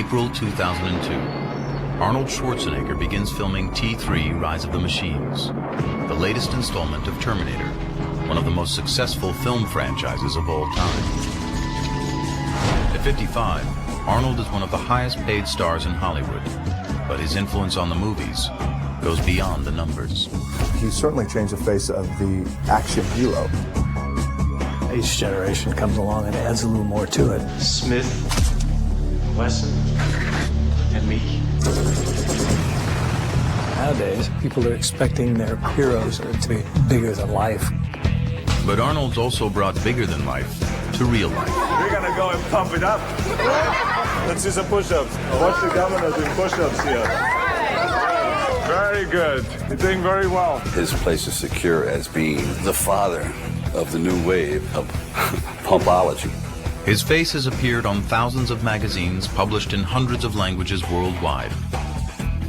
April 2002. Arnold Schwarzenegger begins filming T3 Rise of the Machines, the latest installment of Terminator, one of the most successful film franchises of all time. At 55, Arnold is one of the highest paid stars in Hollywood, but his influence on the movies goes beyond the numbers. He certainly changed the face of the action hero. Each generation comes along and adds a little more to it. Smith, Wesson, and me. Nowadays, people are expecting their heroes to be bigger than life. But Arnold's also brought bigger than life to real life. We're gonna go and pump it up. Let's do some push-ups. Watch the governor doing push-ups here. Very good. You're doing very well. His place is secure as being the father of the new wave of pumpology. His face has appeared on thousands of magazines published in hundreds of languages worldwide.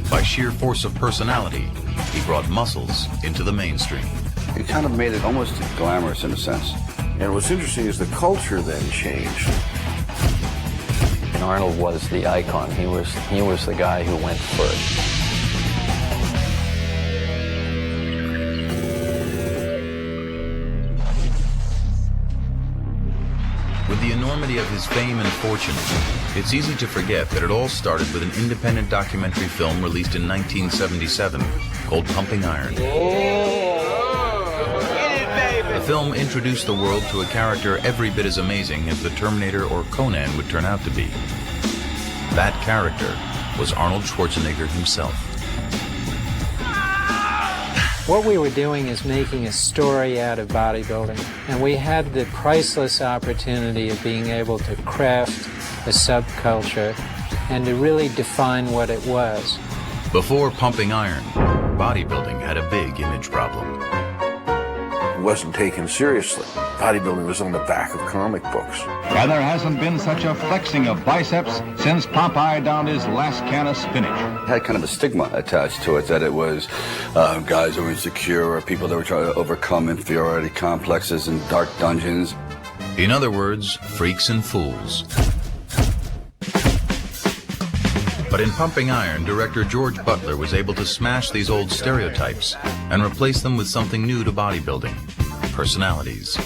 By sheer force of personality, he brought muscles into the mainstream. He kind of made it almost glamorous in a sense. And what's interesting is the culture then changed. And Arnold was the icon. He was the guy who went first. With the enormity of his fame and fortune, it's easy to forget that it all started with an independent documentary film released in 1977 called Pumping Iron. The film introduced the world to a character every bit as amazing as the Terminator or Conan would turn out to be. That character was Arnold Schwarzenegger himself. What we were doing is making a story out of bodybuilding, and we had the priceless opportunity of being able to craft a subculture and to really define what it was. Before Pumping Iron, bodybuilding had a big image problem. It wasn't taken seriously. Bodybuilding was on the back of comic books. And there hasn't been such a flexing of biceps since Popeye downed his last can of spinach. It had kind of a stigma attached to it that it was guys who were insecure or people that were trying to overcome inferiority complexes in dark dungeons. In other words, freaks and fools. But in Pumping Iron, director George Butler was able to smash these old stereotypes and replace them with something new to bodybuilding: personalities.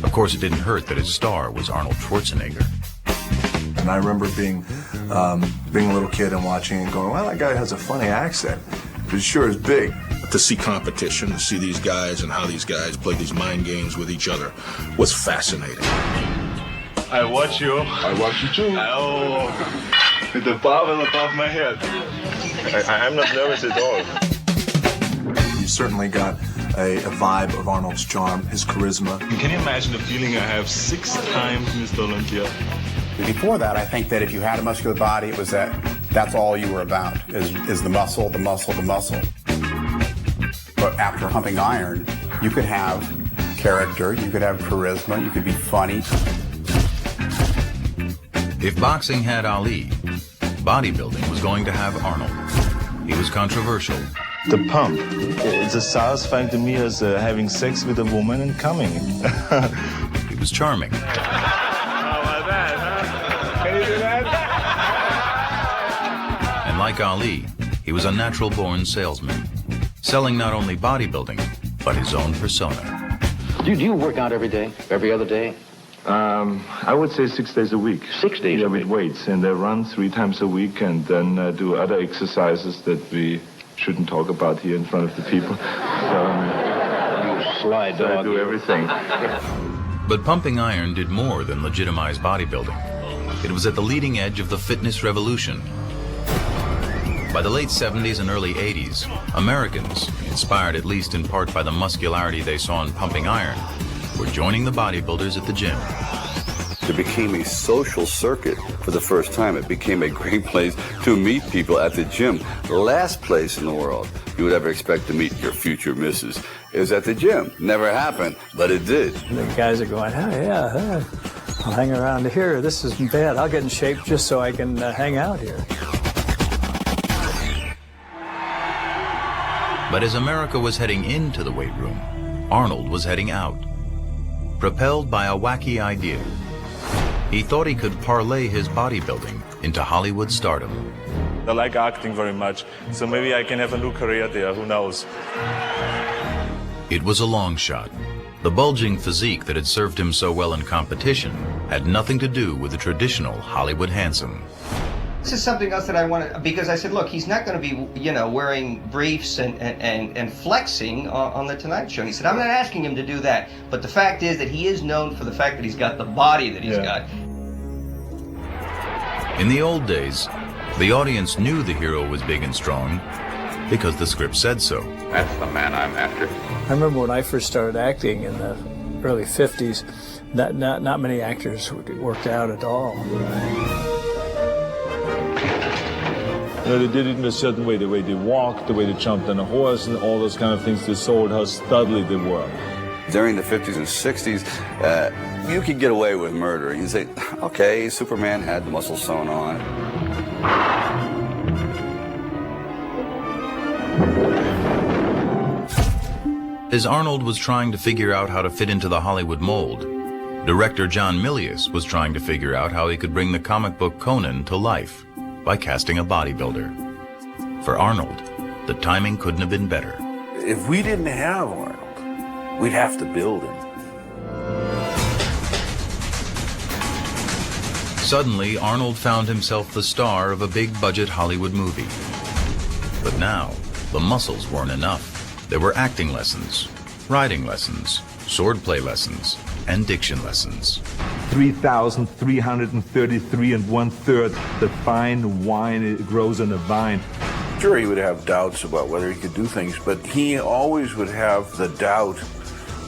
Of course, it didn't hurt that his star was Arnold Schwarzenegger. And I remember being a little kid and watching and going, well, that guy has a funny accent, but he sure is big. To see competition, to see these guys and how these guys play these mind games with each other was fascinating. I watch you. I watch you too. Oh, with the barbell above my head. I'm not nervous at all. You certainly got a vibe of Arnold's charm, his charisma. Can you imagine the feeling I have 6 times Mr. Olympia? Before that, I think that if you had a muscular body, it was that's all you were about, is the muscle, the muscle, the muscle. But after Pumping Iron, you could have character, you could have charisma, you could be funny. If boxing had Ali, bodybuilding was going to have Arnold. He was controversial. The pump. It's as satisfying to me as having sex with a woman and coming. He was charming. How about that, huh? Can you do that? And like Ali, he was a natural-born salesman, selling not only bodybuilding, but his own persona. Do you work out every day, every other day? I would say 6 days a week. 6 days a week? With weights, and I run 3 times a week, and then do other exercises that we shouldn't talk about here in front of the people. You slide dog. I do everything. But Pumping Iron did more than legitimize bodybuilding. It was at the leading edge of the fitness revolution. By the late 70s and early 80s, Americans, inspired at least in part by the muscularity they saw in Pumping Iron, were joining the bodybuilders at the gym. It became a social circuit for the first time. It became a great place to meet people at the gym. The last place in the world you would ever expect to meet your future missus is at the gym. Never happened, but it did. The guys are going, oh, yeah, I'll hang around here. This isn't bad. I'll get in shape just so I can hang out here. But as America was heading into the weight room, Arnold was heading out. Propelled by a wacky idea, He thought he could parlay his bodybuilding into Hollywood stardom. I like acting very much, so maybe I can have a new career there, who knows. It was a long shot. The bulging physique that had served him so well in competition had nothing to do with the traditional Hollywood handsome. This is something else that I want to, because I said, look, he's not going to be, you know, wearing briefs and flexing on the Tonight Show. And he said, I'm not asking him to do that. But the fact is that he is known for the fact that he's got the body that he's got. In the old days, the audience knew the hero was big and strong because the script said so. That's the man I'm after. I remember when I first started acting in the early 50s, not many actors worked out at all. You know, they did it in a certain way, the way they walked, the way they jumped on a horse, and all those kind of things. They sold how studly they were. During the 50s and 60s, you could get away with murder. You say, okay, Superman had the muscle sewn on. As Arnold was trying to figure out how to fit into the Hollywood mold, director John Milius was trying to figure out how he could bring the comic book Conan to life by casting a bodybuilder. For Arnold, the timing couldn't have been better. If we didn't have Arnold, we'd have to build him. Suddenly, Arnold found himself the star of a big-budget Hollywood movie. But now, the muscles weren't enough. There were acting lessons, riding lessons, swordplay lessons, and diction lessons. 3,333 1/3. The fine wine grows on a vine. Sure, he would have doubts about whether he could do things, but he always would have the doubt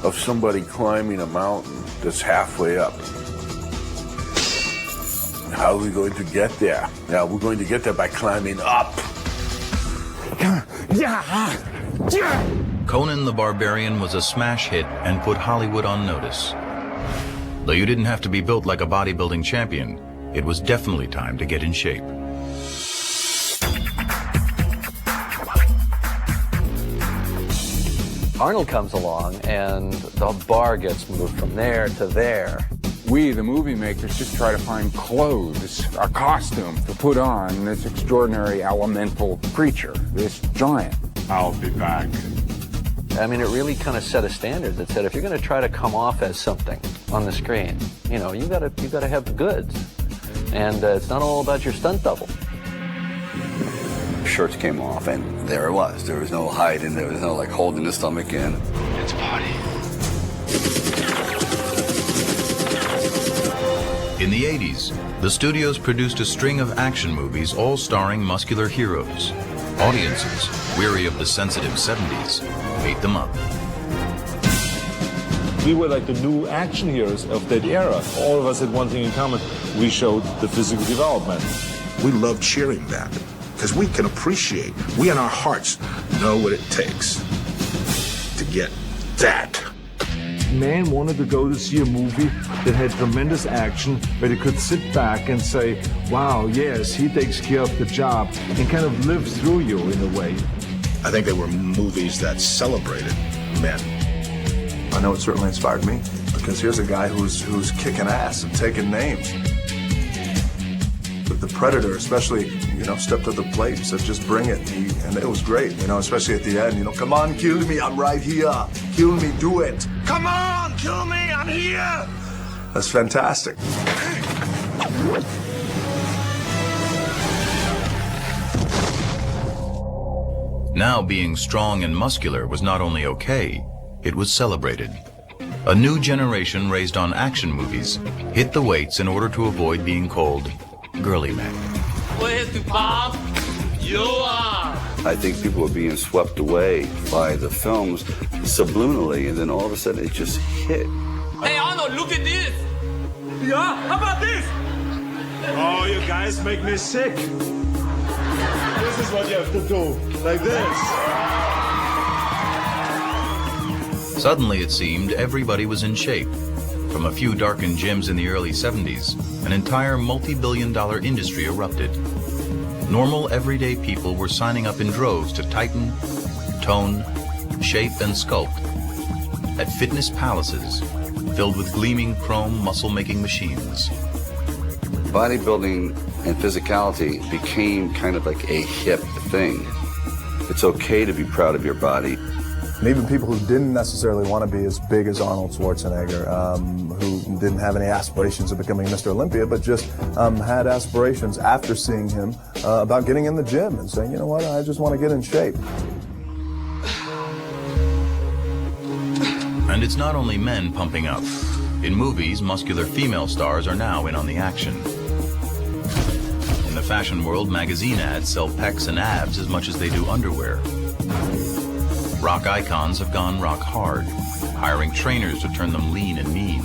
of somebody climbing a mountain that's halfway up. How are we going to get there? Now, we're going to get there by climbing up. Conan the Barbarian was a smash hit and put Hollywood on notice. Though you didn't have to be built like a bodybuilding champion, it was definitely time to get in shape. Arnold comes along and the bar gets moved from there to there. We, the movie makers, just try to find clothes, a costume to put on this extraordinary elemental creature, this giant. I'll be back. I mean, it really kind of set a standard that said if you're going to try to come off as something on the screen, you know, you got to have the goods, and it's not all about your stunt double. Shirts came off, and there it was. There was no hiding. There was no like holding the stomach in. It's a party. In the 80s, the studios produced a string of action movies all starring muscular heroes. Audiences, weary of the sensitive 70s, ate them up. We were like the new action heroes of that era. All of us had one thing in common. We showed the physical development. We love cheering that because we can appreciate, we in our hearts know what it takes to get that. Man wanted to go to see a movie that had tremendous action, where they could sit back and say, wow, yes, he takes care of the job, and kind of live through you in a way. I think they were movies that celebrated men. I know it certainly inspired me, because here's a guy who's kicking ass and taking names. But the Predator especially, you know, stepped to the plate and said, just bring it. And it was great, you know, especially at the end, you know, come on, kill me, I'm right here. Kill me, do it. Come on, kill me, I'm here. That's fantastic. Now being strong and muscular was not only okay, it was celebrated. A new generation raised on action movies hit the weights in order to avoid being called girly men. Where's the Bob? You are. I think people were being swept away by the films subliminally, and then all of a sudden it just hit. Hey Arnold, look at this. Yeah, how about this? Oh, you guys make me sick. This is what you have to do, like this. Suddenly it seemed everybody was in shape. From a few darkened gyms in the early 70s, an entire multi-billion-dollar industry erupted. Normal, everyday people were signing up in droves to tighten, tone, shape, and sculpt at fitness palaces filled with gleaming chrome muscle-making machines. bodybuilding and physicality became kind of like a hip thing. It's okay to be proud of your body. And even people who didn't necessarily want to be as big as Arnold Schwarzenegger, who didn't have any aspirations of becoming Mr. Olympia, but just had aspirations after seeing him about getting in the gym and saying, you know what, I just want to get in shape. And it's not only men pumping up. In movies, muscular female stars are now in on the action. In the fashion world, magazine ads sell pecs and abs as much as they do underwear. Rock icons have gone rock hard, hiring trainers to turn them lean and mean.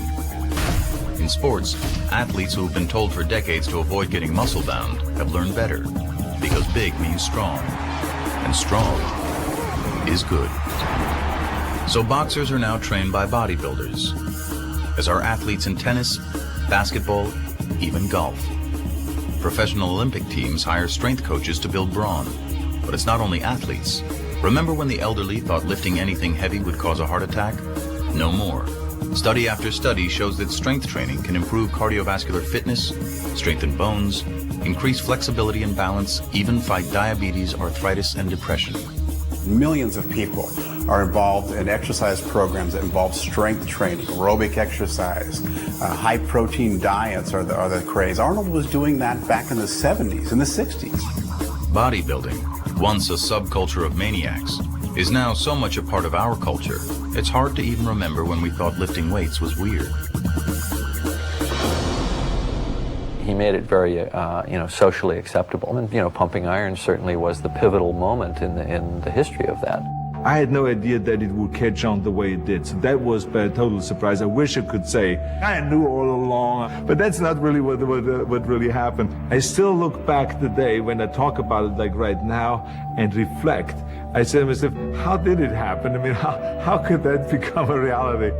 In sports, athletes who have been told for decades to avoid getting muscle-bound have learned better, because big means strong, and strong is good. So boxers are now trained by bodybuilders, as are athletes in tennis, basketball, even golf. Professional Olympic teams hire strength coaches to build brawn. But it's not only athletes. Remember when the elderly thought lifting anything heavy would cause a heart attack? No more. Study after study shows that strength training can improve cardiovascular fitness, strengthen bones, increase flexibility and balance, even fight diabetes, arthritis, and depression. Millions of people are involved in exercise programs that involve strength training, aerobic exercise, high-protein diets are the craze. Arnold was doing that back in the 70s and the 60s. Bodybuilding, once a subculture of maniacs, is now so much a part of our culture, it's hard to even remember when we thought lifting weights was weird. He made it very, socially acceptable. And, pumping iron certainly was the pivotal moment in the history of that. I had no idea that it would catch on the way it did. So that was a total surprise. I wish I could say, I knew all along, but that's not really what really happened. I still look back today when I talk about it like right now and reflect. I say to myself, how did it happen? I mean, how could that become a reality?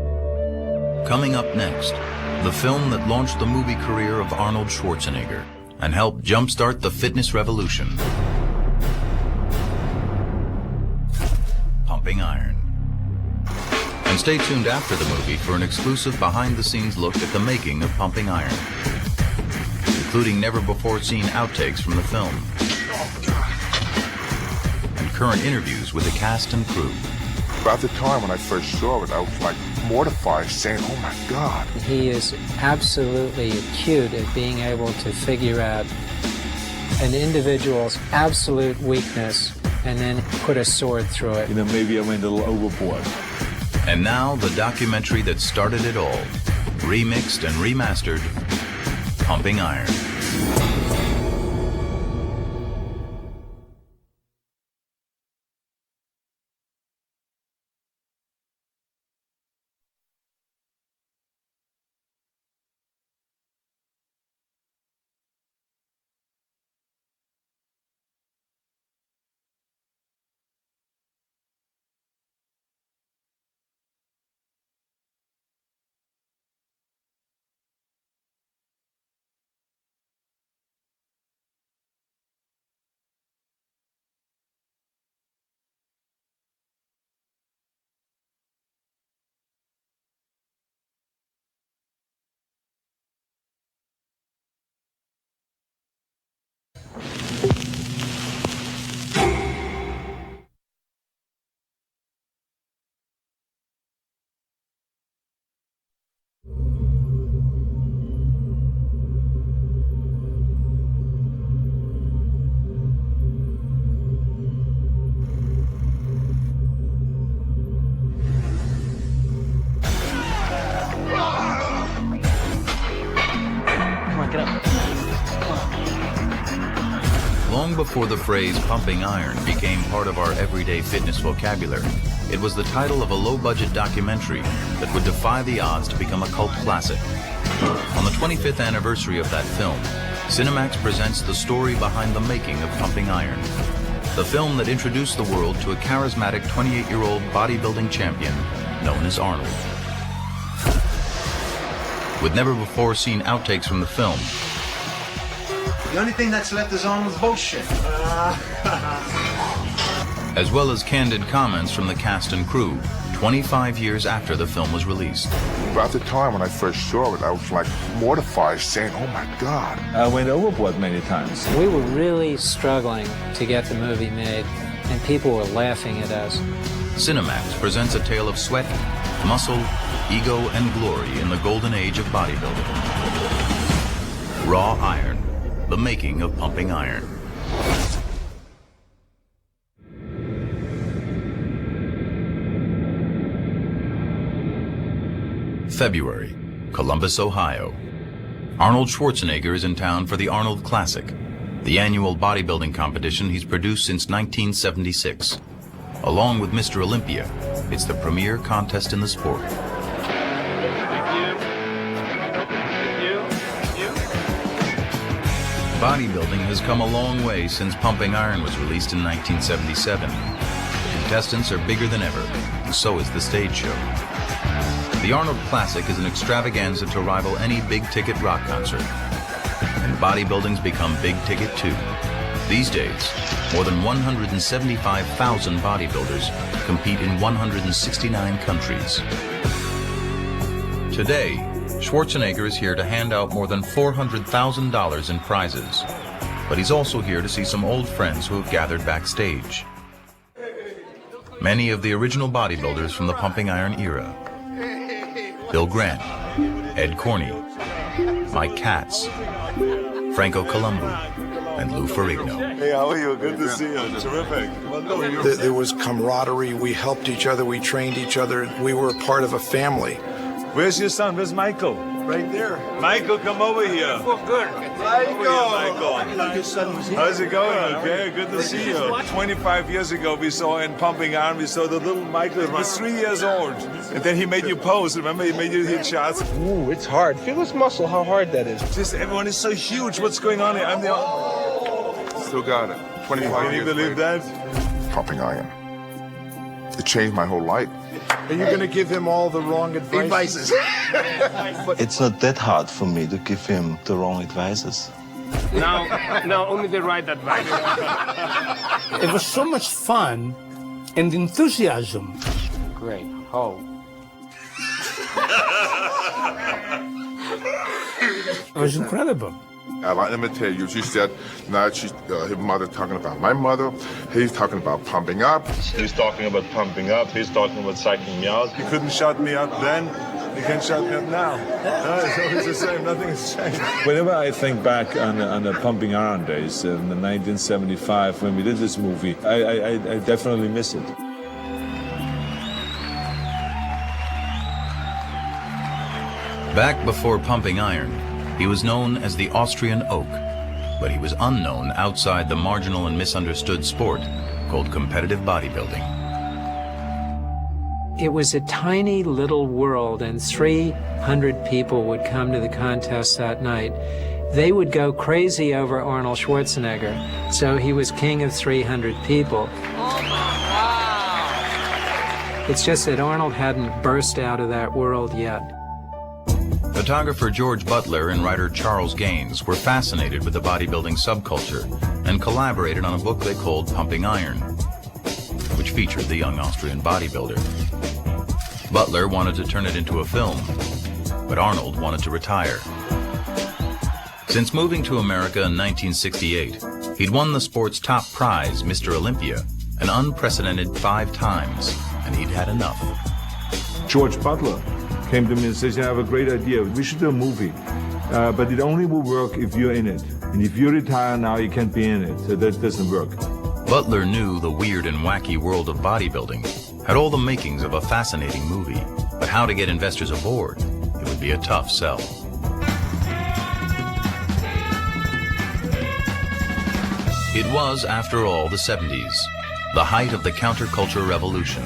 Coming up next, the film that launched the movie career of Arnold Schwarzenegger and helped jumpstart the fitness revolution. Pumping Iron. And stay tuned after the movie for an exclusive behind-the-scenes look at the making of Pumping Iron, including never-before-seen outtakes from the film and current interviews with the cast and crew. At the time when I first saw it, I was like mortified, saying, oh my God. He is absolutely acute at being able to figure out an individual's absolute weakness and then put a sword through it. Maybe I went a little overboard. And now the documentary that started it all, remixed and remastered, Pumping Iron. Long before the phrase pumping iron became part of our everyday fitness vocabulary, it was the title of a low-budget documentary that would defy the odds to become a cult classic. On the 25th anniversary of that film, Cinemax presents the story behind the making of Pumping Iron, the film that introduced the world to a charismatic 28-year-old bodybuilding champion known as Arnold. With never-before-seen outtakes from the film, the only thing that's left is Arnold's bullshit. as well as candid comments from the cast and crew 25 years after the film was released. At the time when I first saw it, I was like mortified, saying, oh my God. I went overboard many times. We were really struggling to get the movie made, and people were laughing at us. Cinemax presents a tale of sweat, muscle, ego, and glory in the golden age of bodybuilding. Raw Iron, the making of pumping iron. February, Columbus, Ohio. Arnold Schwarzenegger is in town for the Arnold Classic, the annual bodybuilding competition he's produced since 1976. Along with Mr. Olympia, it's the premier contest in the sport. Bodybuilding has come a long way since Pumping Iron was released in 1977. The contestants are bigger than ever, and so is the stage show. The Arnold Classic is an extravaganza to rival any big-ticket rock concert. And bodybuilding's become big-ticket too. These days, more than 175,000 bodybuilders compete in 169 countries. Today, Schwarzenegger is here to hand out more than $400,000 in prizes. But he's also here to see some old friends who have gathered backstage. Many of the original bodybuilders from the Pumping Iron era. Bill Grant, Ed Corney, Mike Katz, Franco Columbu, and Lou Ferrigno. Hey, how are you? Good to see you. Terrific. There was camaraderie. We helped each other. We trained each other. We were a part of a family. Where's your son? Where's Michael? Right there. Michael, come over here. Good. Michael. How's it going? Okay, good to see you. 25 years ago, we saw in Pumping Iron, we saw the little Michael. He was 3 years old. And then he made you pose. Remember, he made you hit shots. Ooh, it's hard. Feel this muscle, how hard that is. Just everyone is so huge. What's going on here? I'm the... Still got it. 25 years. Can you believe that? Pumping Iron. It changed my whole life. Are you going to give him all the wrong advice? It's not that hard for me to give him the wrong advices. No, only the right advice. It was so much fun and enthusiasm. Great. Oh. It was incredible. Let me tell you, she said, now she's his mother talking about my mother. He's talking about pumping up. He's talking about pumping up. He's talking about psyching me out. He couldn't shut me up then. He can't shut me up now. No, it's always the same. Nothing has changed. Whenever I think back on the Pumping Iron days in the 1975 when we did this movie, I definitely miss it. Back before Pumping Iron, he was known as the Austrian Oak, but he was unknown outside the marginal and misunderstood sport called competitive bodybuilding. It was a tiny little world, and 300 people would come to the contest that night. They would go crazy over Arnold Schwarzenegger, so he was king of 300 people. It's just that Arnold hadn't burst out of that world yet. Photographer George Butler and writer Charles Gaines were fascinated with the bodybuilding subculture and collaborated on a book they called Pumping Iron, which featured the young Austrian bodybuilder. Butler wanted to turn it into a film, but Arnold wanted to retire. Since moving to America in 1968, he'd won the sport's top prize, Mr. Olympia, an unprecedented 5 times, and he'd had enough. George Butler came to me and says, I have a great idea. We should do a movie, but it only will work if you're in it. And if you retire now, you can't be in it, so that doesn't work. Butler knew the weird and wacky world of bodybuilding had all the makings of a fascinating movie, but how to get investors aboard, it would be a tough sell. It was, after all, the 70s, the height of the counterculture revolution.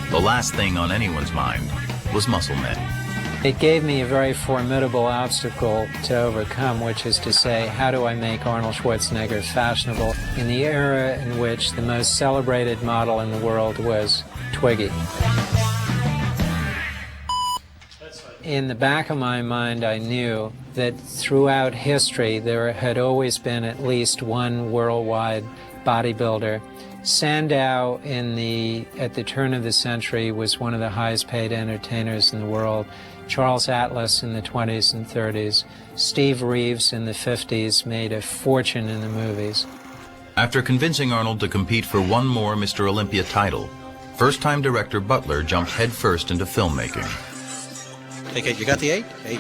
The last thing on anyone's mind was muscle men. It gave me a very formidable obstacle to overcome, which is to say, how do I make Arnold Schwarzenegger fashionable in the era in which the most celebrated model in the world was Twiggy? In the back of my mind, I knew that throughout history there had always been at least one worldwide bodybuilder Sandow at the turn of the century was one of the highest paid entertainers in the world. Charles Atlas in the 20s and 30s. Steve Reeves in the 50s made a fortune in the movies. After convincing Arnold to compete for one more Mr. Olympia title, first-time director Butler jumped headfirst into filmmaking. Okay, you got the 8? 8.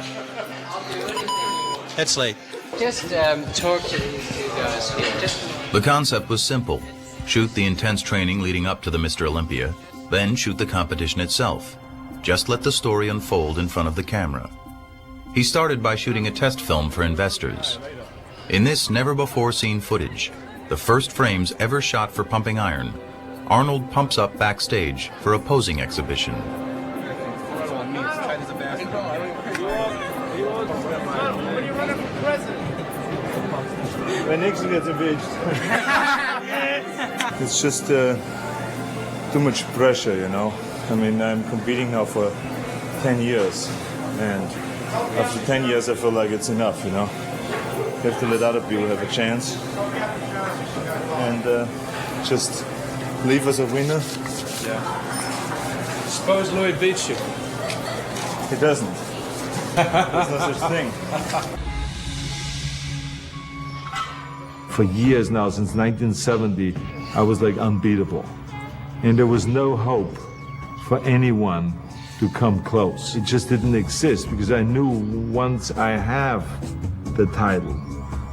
Head slate. Just talk to these two guys here. The concept was simple. Shoot the intense training leading up to the Mr. Olympia, then shoot the competition itself. Just let the story unfold in front of the camera. He started by shooting a test film for investors. In this never-before-seen footage, the first frames ever shot for Pumping Iron, Arnold pumps up backstage for a posing exhibition. It's just too much pressure, you know. I mean, I'm competing now for 10 years, and after 10 years I feel like it's enough, you know. You have to let other people have a chance, and just leave as a winner. Yeah. Suppose Louis beats you. He doesn't. There's no such thing. For years now, since 1970, I was like unbeatable. And there was no hope for anyone to come close. It just didn't exist because I knew once I have the title,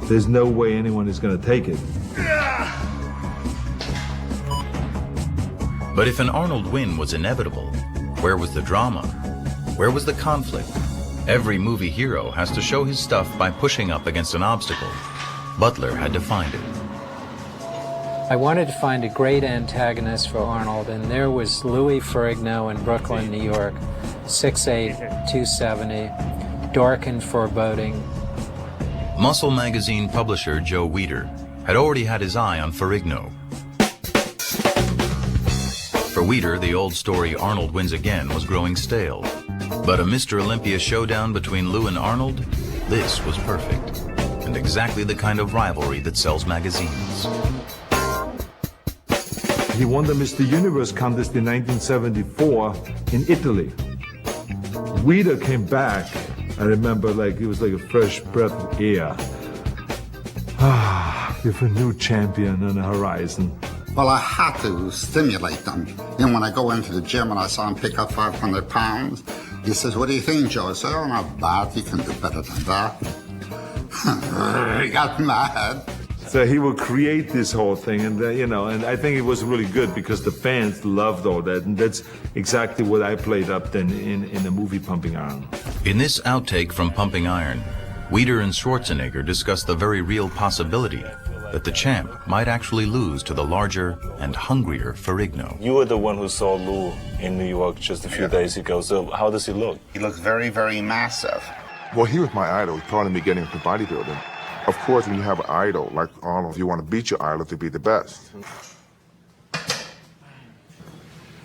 there's no way anyone is going to take it. But if an Arnold win was inevitable, where was the drama? Where was the conflict? Every movie hero has to show his stuff by pushing up against an obstacle. Butler had to find it. I wanted to find a great antagonist for Arnold, and there was Louis Ferrigno in Brooklyn, New York, 6'8", 270, dark and foreboding. Muscle magazine publisher Joe Weider had already had his eye on Ferrigno. For Weider, the old story Arnold wins again was growing stale. But a Mr. Olympia showdown between Lou and Arnold, this was perfect. And exactly the kind of rivalry that sells magazines. He won the Mr. Universe contest in 1974 in Italy. Weider came back. I remember like it was like a fresh breath of air. With a new champion on the horizon. Well, I had to stimulate them. And when I go into the gym and I saw him pick up 500 pounds, he says, "What do you think, Joe?" I said, "Oh, not bad. You can do better than that." He got mad. So he will create this whole thing, and you know, and I think it was really good because the fans loved all that, and that's exactly what I played up then in the movie Pumping Iron. In this outtake from Pumping Iron, Weider and Schwarzenegger discussed the very real possibility that the champ might actually lose to the larger and hungrier Ferrigno. You were the one who saw Lou in New York just a few days ago, so how does he look? He looks very, very massive. Well, he was my idol. He taught me getting into bodybuilding. Of course, when you have an idol like Arnold, you want to beat your idol to be the best.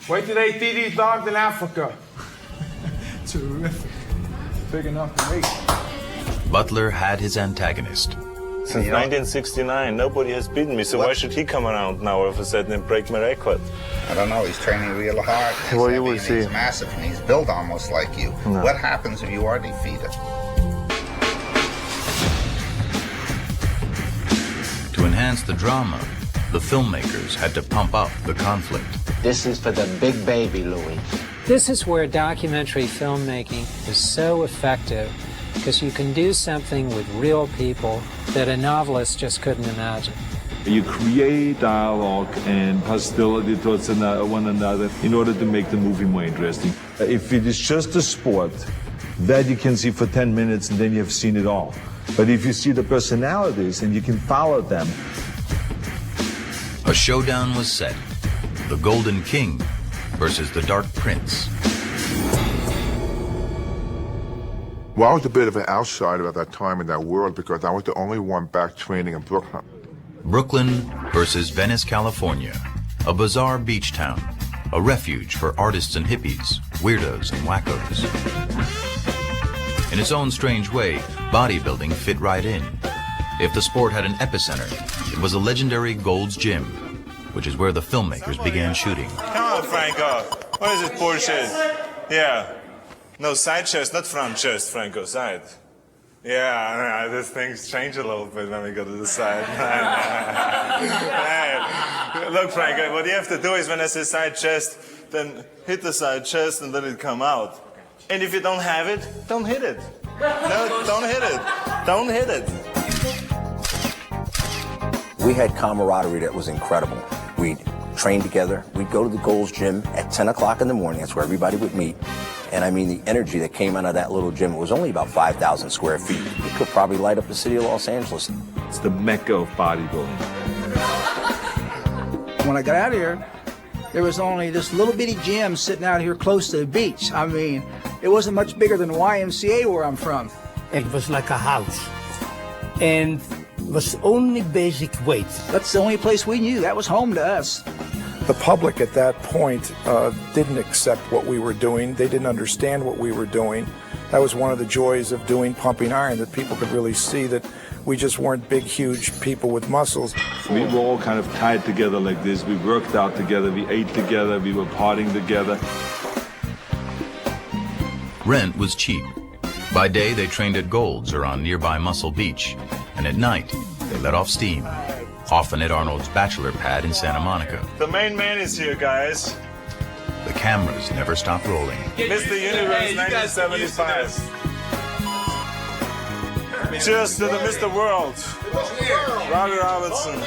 Wait till they feed these dogs in Africa. Terrific. Big enough to wait. Butler had his antagonist. Since 1969, nobody has beaten me, so why should he come around now all of a sudden and break my record? I don't know, he's training real hard. He's Well, you will heavy and see. He's massive and he's built almost like you. No. What happens if you are defeated? To enhance the drama, the filmmakers had to pump up the conflict. This is for the big baby, Louis. This is where documentary filmmaking is so effective, because you can do something with real people that a novelist just couldn't imagine. You create dialogue and hostility towards one another in order to make the movie more interesting. If it is just a sport, that you can see for 10 minutes and then you have seen it all. But if you see the personalities and you can follow them. A showdown was set. The Golden King versus the Dark Prince. Well, I was a bit of an outsider at that time in that world because I was the only one back training in Brooklyn. Brooklyn versus Venice, California. A bizarre beach town. A refuge for artists and hippies, weirdos and wackos. In its own strange way, bodybuilding fit right in. If the sport had an epicenter, it was a legendary Gold's Gym. which is where the filmmakers began shooting. Come on, Franco. What is this bullshit? Yeah. No, side chest, not front chest, Franco, side. Yeah, this thing's changed a little bit when we go to the side. Hey, look, Franco, what you have to do is when I say side chest, then hit the side chest and let it come out. And if you don't have it, don't hit it. No, don't hit it. Don't hit it. We had camaraderie that was incredible. We'd train together. We'd go to the Gold's Gym at 10 o'clock in the morning. That's where everybody would meet. And I mean, the energy that came out of that little gym, it was only about 5,000 square feet. It could probably light up the city of Los Angeles. It's the mecca of bodybuilding. When I got out of here, there was only this little bitty gym sitting out here close to the beach. I mean, it wasn't much bigger than the YMCA where I'm from. It was like a house. And was only basic weight. That's the only place we knew. That was home to us. The public at that point didn't accept what we were doing. They didn't understand what we were doing. That was one of the joys of doing Pumping Iron, that people could really see that we just weren't big, huge people with muscles. We were all kind of tied together like this. We worked out together, we ate together, we were partying together. Rent was cheap. By day, they trained at Gold's or on nearby Muscle Beach, and at night, they let off steam, often at Arnold's bachelor pad in Santa Monica. The main man is here, guys. The cameras never stopped rolling. Mr. Universe 1975. Cheers to the Mr. World. Robbie Robertson.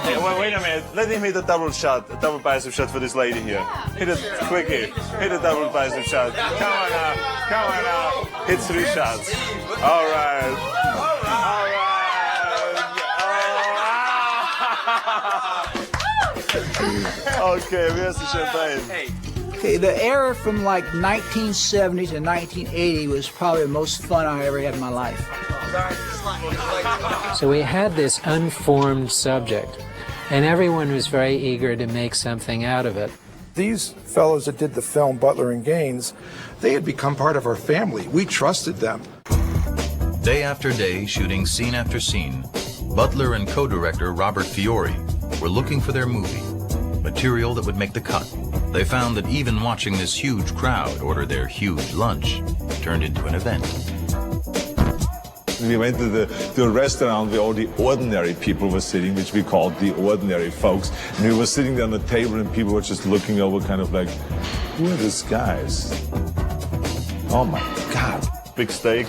Hey, wait a minute. Let him hit a double shot, a double bicep shot for this lady here. Hit it quickie. Hit a double bicep shot. Come on now. Come on now. Hit 3 shots. All right. All right. Okay, where's the champagne? Okay, the era from like 1970 to 1980 was probably the most fun I ever had in my life. So we had this unformed subject, and everyone was very eager to make something out of it. These fellows that did the film, Butler and Gaines, they had become part of our family. We trusted them. Day after day, shooting scene after scene, Butler and co-director Robert Fiore were looking for their movie, material that would make the cut. They found that even watching this huge crowd order their huge lunch turned into an event. We went to a restaurant where all the ordinary people were sitting, which we called the ordinary folks. And we were sitting there on the table and people were just looking over kind of like, who are these guys? Oh my God. Big steak.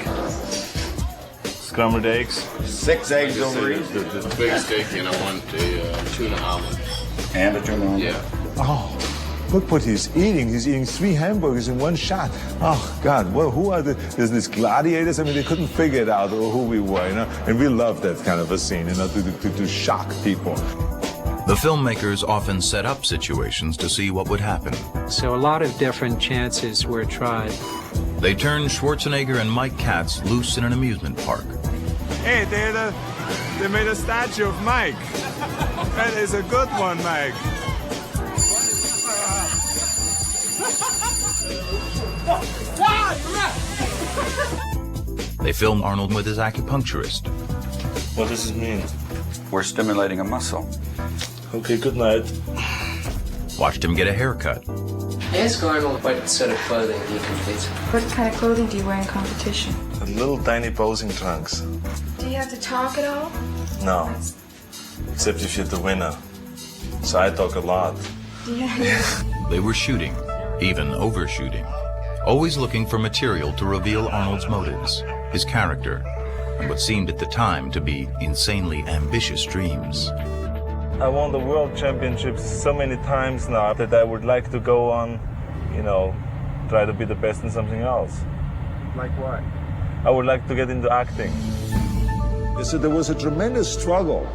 Scrambled eggs. 6 eggs over each. The big steak, and I want a tuna omelet. And a tuna omelet? Yeah. Oh, look what he's eating. He's eating 3 hamburgers in one shot. Oh, God, well, who are there's these gladiators? I mean, they couldn't figure it out who we were, you know? And we loved that kind of a scene, you know, to shock people. The filmmakers often set up situations to see what would happen. So a lot of different chances were tried. They turned Schwarzenegger and Mike Katz loose in an amusement park. Hey, they made a statue of Mike. That is a good one, Mike. They filmed Arnold with his acupuncturist. What does it mean? We're stimulating a muscle. Okay, good night. Watched him get a haircut. Ask Arnold what sort of clothing he competes in. What kind of clothing do you wear in competition? A little tiny posing trunks. Do you have to talk at all? No. Except if you're the winner. So I talk a lot. Yeah. They were shooting, even overshooting, always looking for material to reveal Arnold's motives, his character, and what seemed at the time to be insanely ambitious dreams. I won the world championships so many times now that I would like to go on, you know, try to be the best in something else. Like what? I would like to get into acting. So there was a tremendous struggle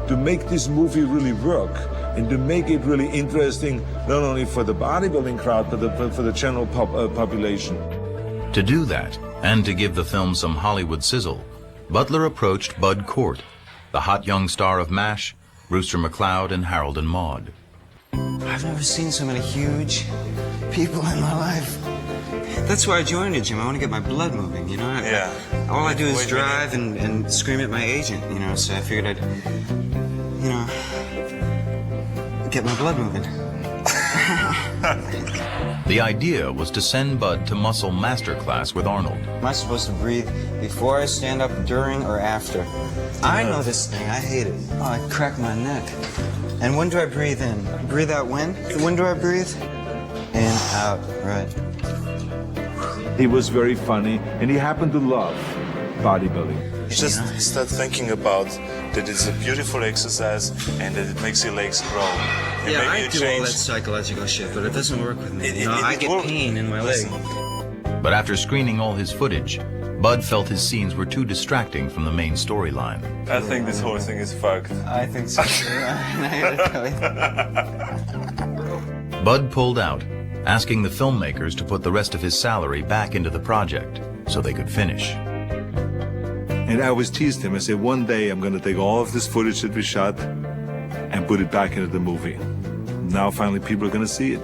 to make this movie really work and to make it really interesting, not only for the bodybuilding crowd, but for the general population. To do that, and to give the film some Hollywood sizzle, Butler approached Bud Cort, the hot young star of MASH, Brewster McCloud, and Harold and Maude. I've never seen so many huge people in my life. That's why I joined a gym. I want to get my blood moving, you know? Yeah. All I do is drive and scream at my agent, you know? So I figured I'd, you know, get my blood moving. The idea was to send Bud to muscle masterclass with Arnold. Am I supposed to breathe before I stand up, during, or after? I know this thing. I hate it. Oh, I crack my neck. And when do I breathe in? Breathe out when? When do I breathe? In, out, right. He was very funny, and he happened to love bodybuilding. Just start thinking about that it's a beautiful exercise and that it makes your legs grow. And Yeah, maybe I you do all change. that psychological shit, but it doesn't work with me. I it get will- pain in my leg. But after screening all his footage, Bud felt his scenes were too distracting from the main storyline. I think this whole thing is fucked. I think so too. I gotta tell you. Bud pulled out, asking the filmmakers to put the rest of his salary back into the project so they could finish. And I always teased him. I said, one day I'm going to take all of this footage that we shot and put it back into the movie. Now finally people are going to see it.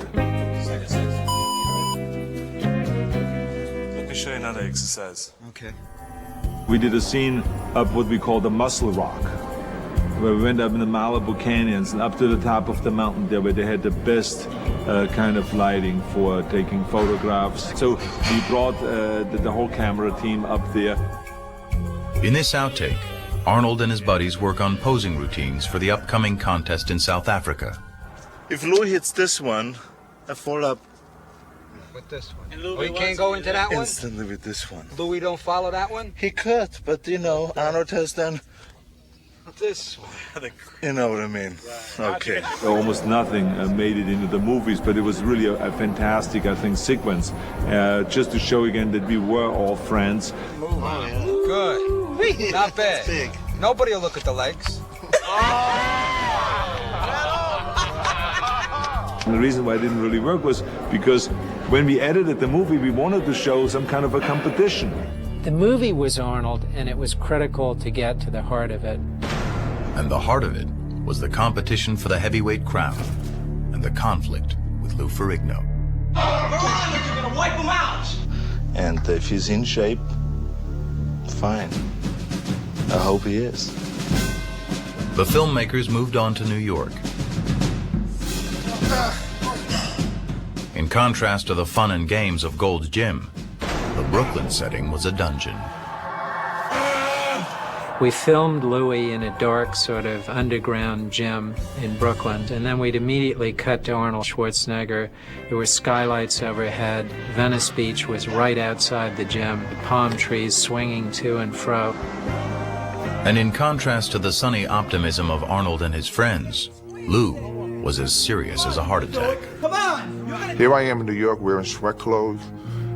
Let me show you another exercise. Okay. We did a scene up what we call the Muscle Rock, where we went up in the Malibu canyons and up to the top of the mountain there where they had the best kind of lighting for taking photographs. So we brought the whole camera team up there. In this outtake, Arnold and his buddies work on posing routines for the upcoming contest in South Africa. If Louis hits this one, I fall up With this one. Oh, you can't go into that one? instantly with this one. Louis don't follow that one? He could, but you know, Arnold has done. This one. You know what I mean? Okay. Almost nothing made it into the movies, but it was really a fantastic, I think, sequence. Just to show again that we were all friends. Good. Not bad. Nobody will look at the legs. And the reason why it didn't really work was because when we edited the movie, we wanted to show some kind of a competition. The movie was Arnold, and it was critical to get to the heart of it. And the heart of it was the competition for the heavyweight crown and the conflict with Lou Ferrigno. You're gonna wipe him out! And if he's in shape, fine. I hope he is. The filmmakers moved on to New York. In contrast to the fun and games of Gold's Gym, the Brooklyn setting was a dungeon. We filmed Louis in a dark sort of underground gym in Brooklyn, and then we'd immediately cut to Arnold Schwarzenegger. There were skylights overhead. Venice Beach was right outside the gym, the palm trees swinging to and fro. And in contrast to the sunny optimism of Arnold and his friends, Lou was as serious as a heart attack. Come on! Here I am in New York wearing sweat clothes.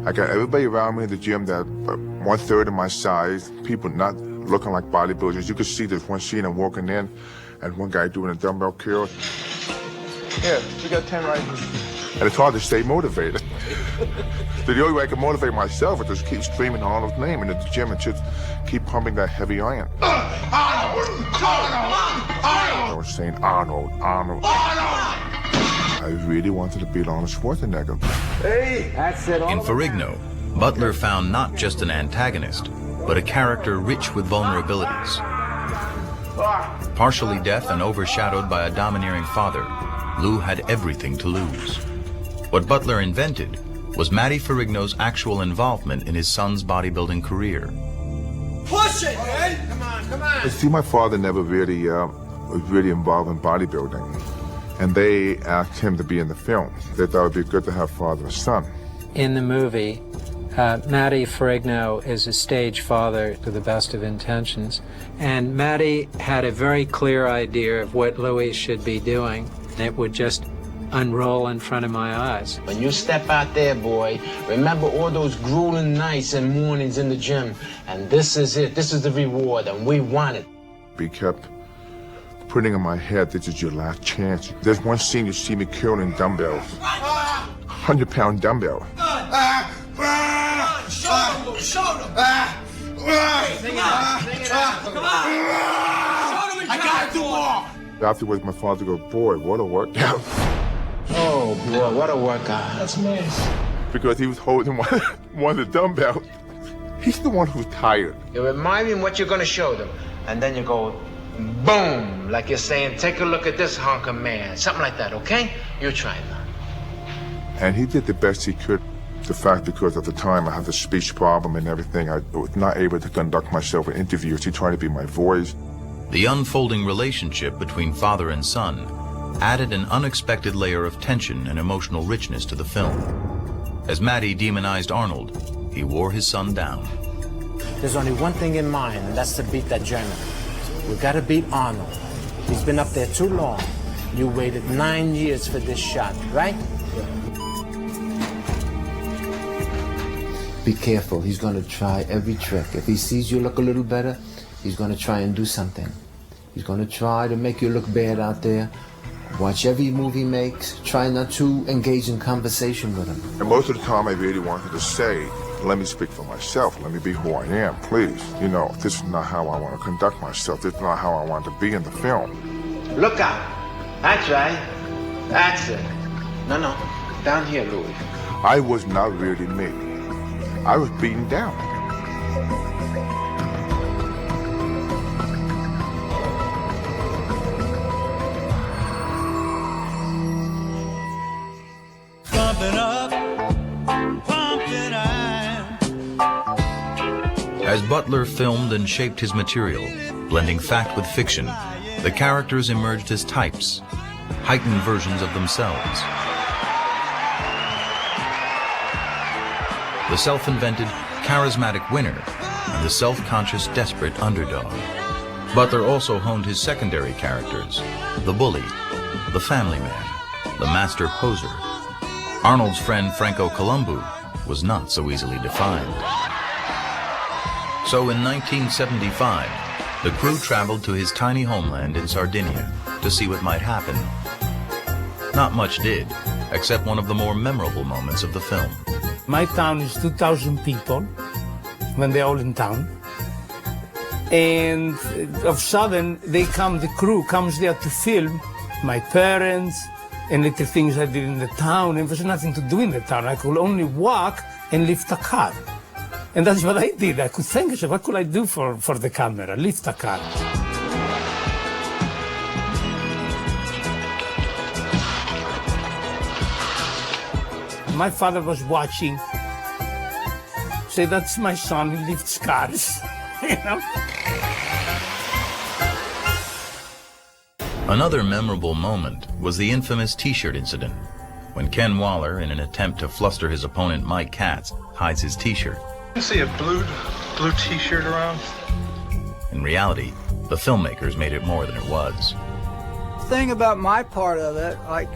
I got everybody around me in the gym that 1/3 of my size, people not looking like bodybuilders. You could see this one scene I'm walking in and one guy doing a dumbbell curl. Yeah, we got 10 right here. And it's hard to stay motivated. So the only way I can motivate myself is just keep screaming Arnold's name in the gym and just keep pumping that heavy iron. I was saying Arnold, Arnold. I really wanted to beat Arnold Schwarzenegger. Hey! That's it. In Ferrigno, Butler found not just an antagonist, but a character rich with vulnerabilities. Partially deaf and overshadowed by a domineering father, Lou had everything to lose. What Butler invented was Matty Ferrigno's actual involvement in his son's bodybuilding career. Push it, man! Come on, come on! See, my father never really was really involved in bodybuilding. And they asked him to be in the film. They thought it would be good to have father and son. In the movie, Matty Ferrigno is a stage father to the best of intentions. And Matty had a very clear idea of what Louis should be doing. It would just unroll in front of my eyes. When you step out there, boy, remember all those grueling nights and mornings in the gym. And this is it. This is the reward, and we want it. He kept putting in my head, this is your last chance. There's one scene you see me curling dumbbells. 100-pound dumbbell. I gotta do more! Afterwards, my father goes, boy, what a workout. Oh, boy, what a workout. That's nice. Because he was holding one of the dumbbells. He's the one who's tired. You remind me of what you're gonna show them. And then you go, boom, like you're saying, take a look at this hunk of man. Something like that, okay? You try it now. And he did the best he could. The fact, because at the time I had the speech problem and everything, I was not able to conduct myself in interviews. He tried to be my voice. The unfolding relationship between father and son added an unexpected layer of tension and emotional richness to the film. As Matty demonized Arnold, he wore his son down. There's only one thing in mind, and that's to beat that German. We gotta beat Arnold. He's been up there too long. You waited 9 years for this shot, right? Be careful. He's going to try every trick. If he sees you look a little better, he's going to try and do something. He's going to try to make you look bad out there. Watch every move he makes. Try not to engage in conversation with him. And most of the time I really wanted to say, let me speak for myself. Let me be who I am, please. You know, this is not how I want to conduct myself. This is not how I want to be in the film. Look out. That's right. That's it. No. Down here, Louis. I was not really me. I was beaten down. As Butler filmed and shaped his material, blending fact with fiction, the characters emerged as types, heightened versions of themselves. The self-invented, charismatic winner and the self-conscious, desperate underdog. Butler also honed his secondary characters, the bully, the family man, the master poser. Arnold's friend Franco Columbu was not so easily defined. So in 1975, the crew traveled to his tiny homeland in Sardinia to see what might happen. Not much did, except one of the more memorable moments of the film. My town is 2,000 people when they're all in town. And of sudden, the crew comes there to film my parents and little things I did in the town. And there's nothing to do in the town. I could only walk and lift a car. And that's what I did. I could think, what could I do for the camera? Lift a car. My father was watching. Say, that's my son, he lifts cars, you know? Another memorable moment was the infamous T-shirt incident, when Ken Waller, in an attempt to fluster his opponent Mike Katz, hides his T-shirt. You see a blue T-shirt around? In reality, the filmmakers made it more than it was. The thing about my part of it, like,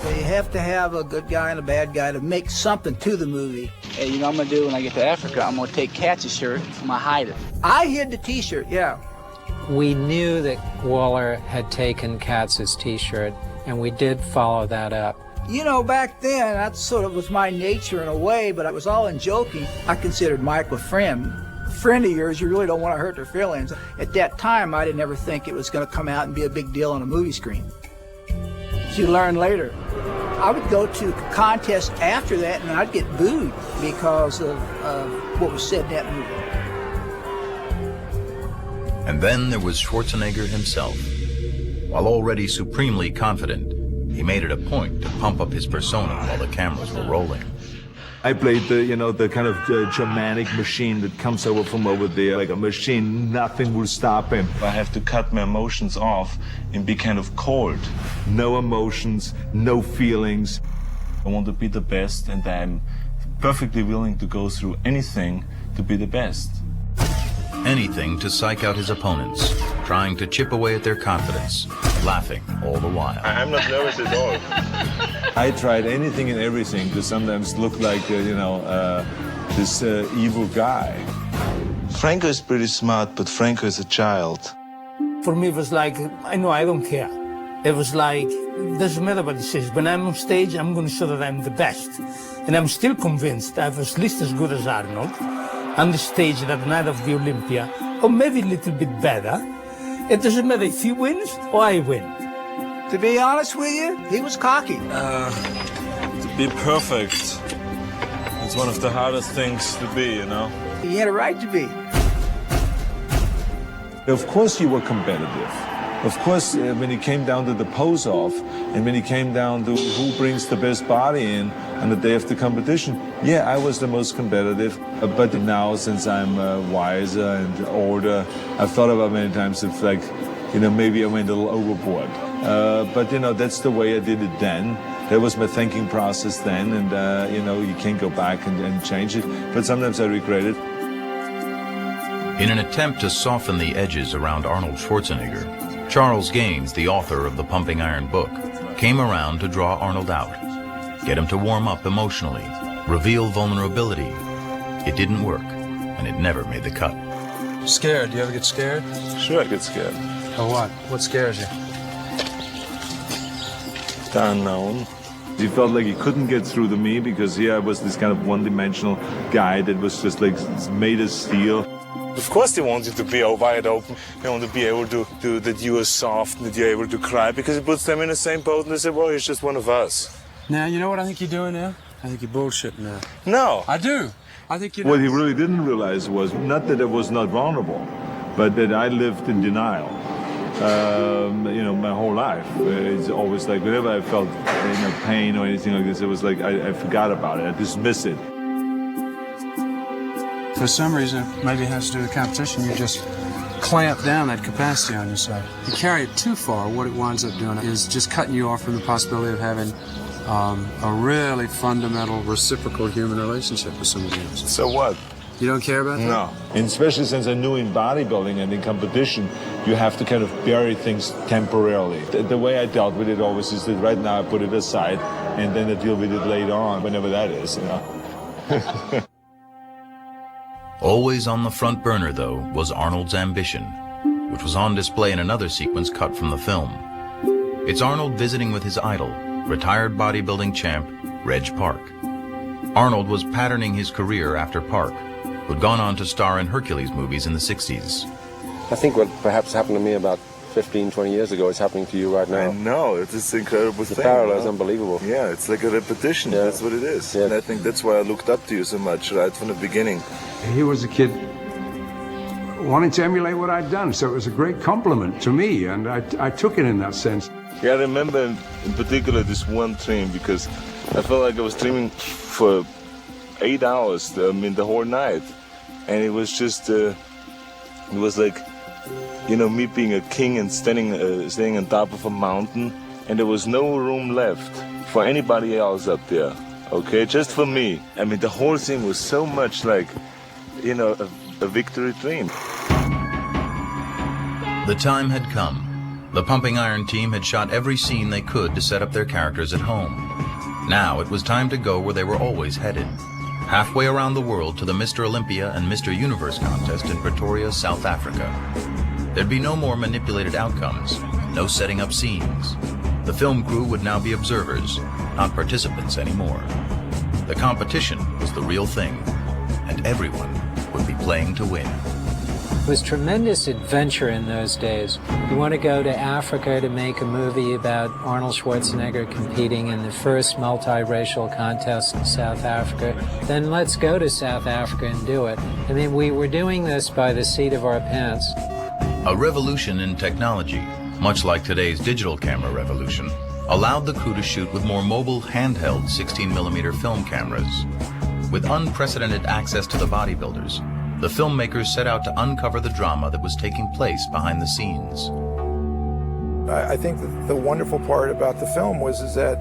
you have to have a good guy and a bad guy to make something to the movie. Hey, you know what I'm going to do when I get to Africa? I'm going to take Katz's shirt, I'm going to hide it. I hid the T-shirt, yeah. We knew that Waller had taken Katz's T-shirt, and we did follow that up. You know, back then, that sort of was my nature in a way, but I was all in joking. I considered Mike a friend. A friend of yours, you really don't want to hurt their feelings. At that time, I didn't ever think it was going to come out and be a big deal on a movie screen. You learn later. I would go to contests after that and I'd get booed because of what was said in that movie. And then there was Schwarzenegger himself. While already supremely confident, he made it a point to pump up his persona while the cameras were rolling. I played the kind of Germanic machine that comes over from over there, like a machine, nothing will stop him. I have to cut my emotions off and be kind of cold. No emotions, no feelings. I want to be the best, and I'm perfectly willing to go through anything to be the best. Anything to psych out his opponents, trying to chip away at their confidence, laughing all the while. I'm not nervous at all. I tried anything and everything to sometimes look like, this evil guy. Franco is pretty smart, but Franco is a child. For me, it was like, I don't care. It was like, it doesn't matter what he says. When I'm on stage, I'm going to show that I'm the best. And I'm still convinced I was at least as good as Arnold on the stage that night of the Olympia, or maybe a little bit better. It doesn't matter if he wins or I win. To be honest with you, he was cocky. To be perfect, it's one of the hardest things to be, you know? He had a right to be. Of course you were competitive. Of course, when it came down to the pose-off, and when it came down to who brings the best body in on the day of the competition, yeah, I was the most competitive. But now, since I'm wiser and older, I've thought about many times if, like, you know, maybe I went a little overboard. But, you know, that's the way I did it then. That was my thinking process then, and, you know, you can't go back and change it. But sometimes I regret it. In an attempt to soften the edges around Arnold Schwarzenegger, Charles Gaines, the author of the Pumping Iron book, came around to draw Arnold out, get him to warm up emotionally, reveal vulnerability. It didn't work, and it never made the cut. Scared? Do you ever get scared? Sure, I get scared. Of what? What scares you? The unknown. He felt like he couldn't get through to me because here I was this kind of one-dimensional guy that was just like made of steel. Of course they want you to be wide open. They want to be able to do that you are soft, that you're able to cry, because it puts them in the same boat and they say, well, he's just one of us. Now, you know what I think you're doing now? I think you're bullshitting now. No. I do. I think you're... What he really didn't realize was not that I was not vulnerable, but that I lived in denial. You know, my whole life. It's always like whenever I felt pain or anything like this, it was like I forgot about it. I dismissed it. For some reason, maybe it has to do with competition, you just clamp down that capacity on yourself. You carry it too far, what it winds up doing is just cutting you off from the possibility of having a really fundamental reciprocal human relationship with somebody else. So what? You don't care about that? No. And especially since I knew in bodybuilding and in competition, you have to kind of bury things temporarily. The way I dealt with it always is that right now I put it aside and then I deal with it later on, whenever that is, you know. Always on the front burner, though, was Arnold's ambition, which was on display in another sequence cut from the film. It's Arnold visiting with his idol, retired bodybuilding champ, Reg Park. Arnold was patterning his career after Park, who'd gone on to star in Hercules movies in the 60s. I think what perhaps happened to me about 15, 20 years ago is happening to you right now. I know, it's this incredible thing. The parallel is unbelievable. Yeah, it's like a repetition, yeah. That's what it is. Yeah. And I think that's why I looked up to you so much right from the beginning. He was a kid wanting to emulate what I'd done, so it was a great compliment to me, and I took it in that sense. Yeah, I remember in particular this one dream, because I felt like I was dreaming for 8 hours, the whole night. And it was just, it was like, you know, me being a king and standing on top of a mountain, and there was no room left for anybody else up there, okay, just for me. I mean, the whole thing was so much like, you know, a victory dream. The time had come. The Pumping Iron team had shot every scene they could to set up their characters at home. Now it was time to go where they were always headed, halfway around the world to the Mr. Olympia and Mr. Universe contest in Pretoria, South Africa. There'd be no more manipulated outcomes, no setting up scenes. The film crew would now be observers, not participants anymore. The competition was the real thing, and everyone would be playing to win. It was tremendous adventure in those days. You want to go to Africa to make a movie about Arnold Schwarzenegger competing in the first multiracial contest in South Africa, then let's go to South Africa and do it. I mean, we were doing this by the seat of our pants. A revolution in technology, much like today's digital camera revolution, allowed the crew to shoot with more mobile handheld 16mm film cameras. With unprecedented access to the bodybuilders, the filmmakers set out to uncover the drama that was taking place behind the scenes. I think that the wonderful part about the film was that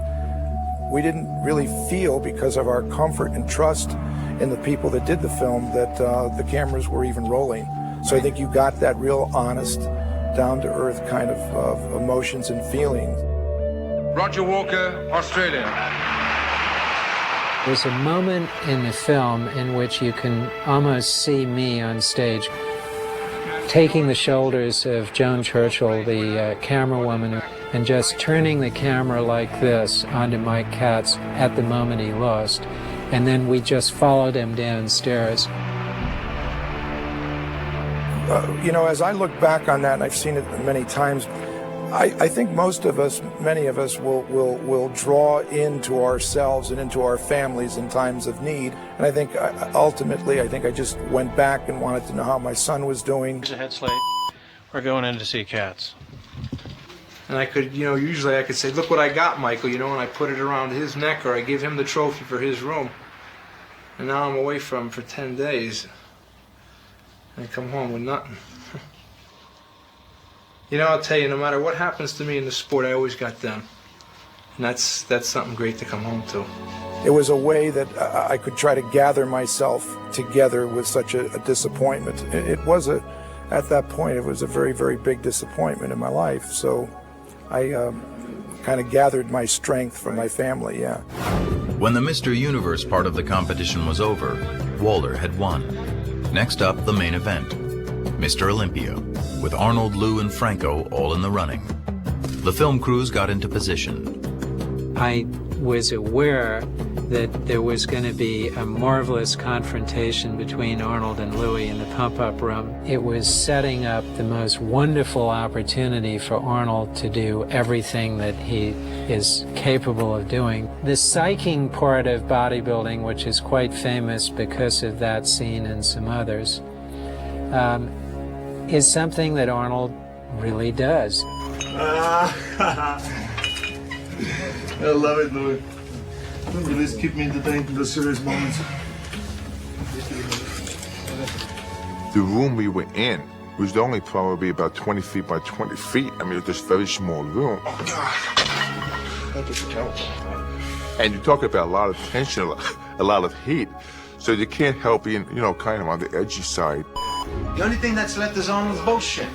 we didn't really feel, because of our comfort and trust in the people that did the film, that the cameras were even rolling. So I think you got that real honest, down-to-earth kind of emotions and feelings. Roger Walker, Australia. There's a moment in the film in which you can almost see me on stage taking the shoulders of Joan Churchill, the camera woman, and just turning the camera like this onto Mike Katz at the moment he lost. And then we just followed him downstairs. You know, as I look back on that, and I've seen it many times, I think most of us, many of us, will draw into ourselves and into our families in times of need. And I think ultimately, I just went back and wanted to know how my son was doing. Head slate. We're going in to see cats. And I could, usually I could say, look what I got, Michael, and I put it around his neck, or I give him the trophy for his room. And now I'm away from him for 10 days. And I come home with nothing. I'll tell you, no matter what happens to me in the sport, I always got them. And that's something great to come home to. It was a way that I could try to gather myself together with such a disappointment. At that point, it was a very, very big disappointment in my life. So I kind of gathered my strength from my family, yeah. When the Mr. Universe part of the competition was over, Walter had won. Next up, the main event, Mr. Olympia, with Arnold, Lou, and Franco all in the running. The film crews got into position. I was aware that there was going to be a marvelous confrontation between Arnold and Louis in the pump-up room. It was setting up the most wonderful opportunity for Arnold to do everything that he is capable of doing. The psyching part of bodybuilding, which is quite famous because of that scene and some others, is something that Arnold really does. I love it, Louis. You just keep me entertained in the serious moments. The room we were in was only probably about 20 feet by 20 feet. I mean, it was this very small room. And you talk about a lot of tension, a lot of heat. So you can't help being, kind of on the edgy side. The only thing that's left is Arnold's bullshit.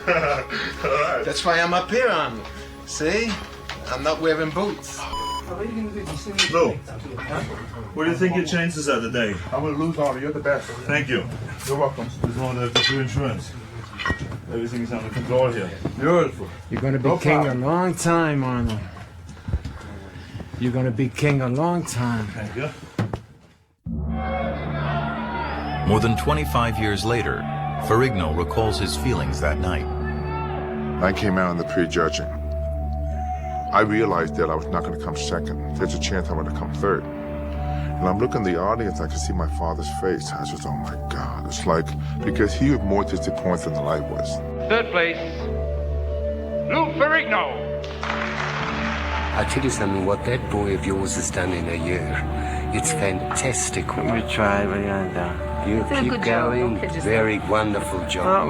That's why I'm up here, Arnold. See? I'm not wearing boots. Lou, what do you think your chances are today? I'm going to lose, Arnold. You're the best. Thank you. You're welcome. Just wanted to do insurance. Everything is under control here. Beautiful. You're going to be king a long time, Arnold. You're going to be king a long time. Thank you. More than 25 years later, Ferrigno recalls his feelings that night. I came out in the prejudging. I realized that I was not going to come second. There's a chance I'm going to come third. And I'm looking in the audience, I can see my father's face. I was just, oh my God. It's like, because he was more disappointed than I was. Third place, Lou Ferrigno. I'll tell you something, what that boy of yours has done in a year, it's fantastic. We try, but you keep going. Very wonderful job.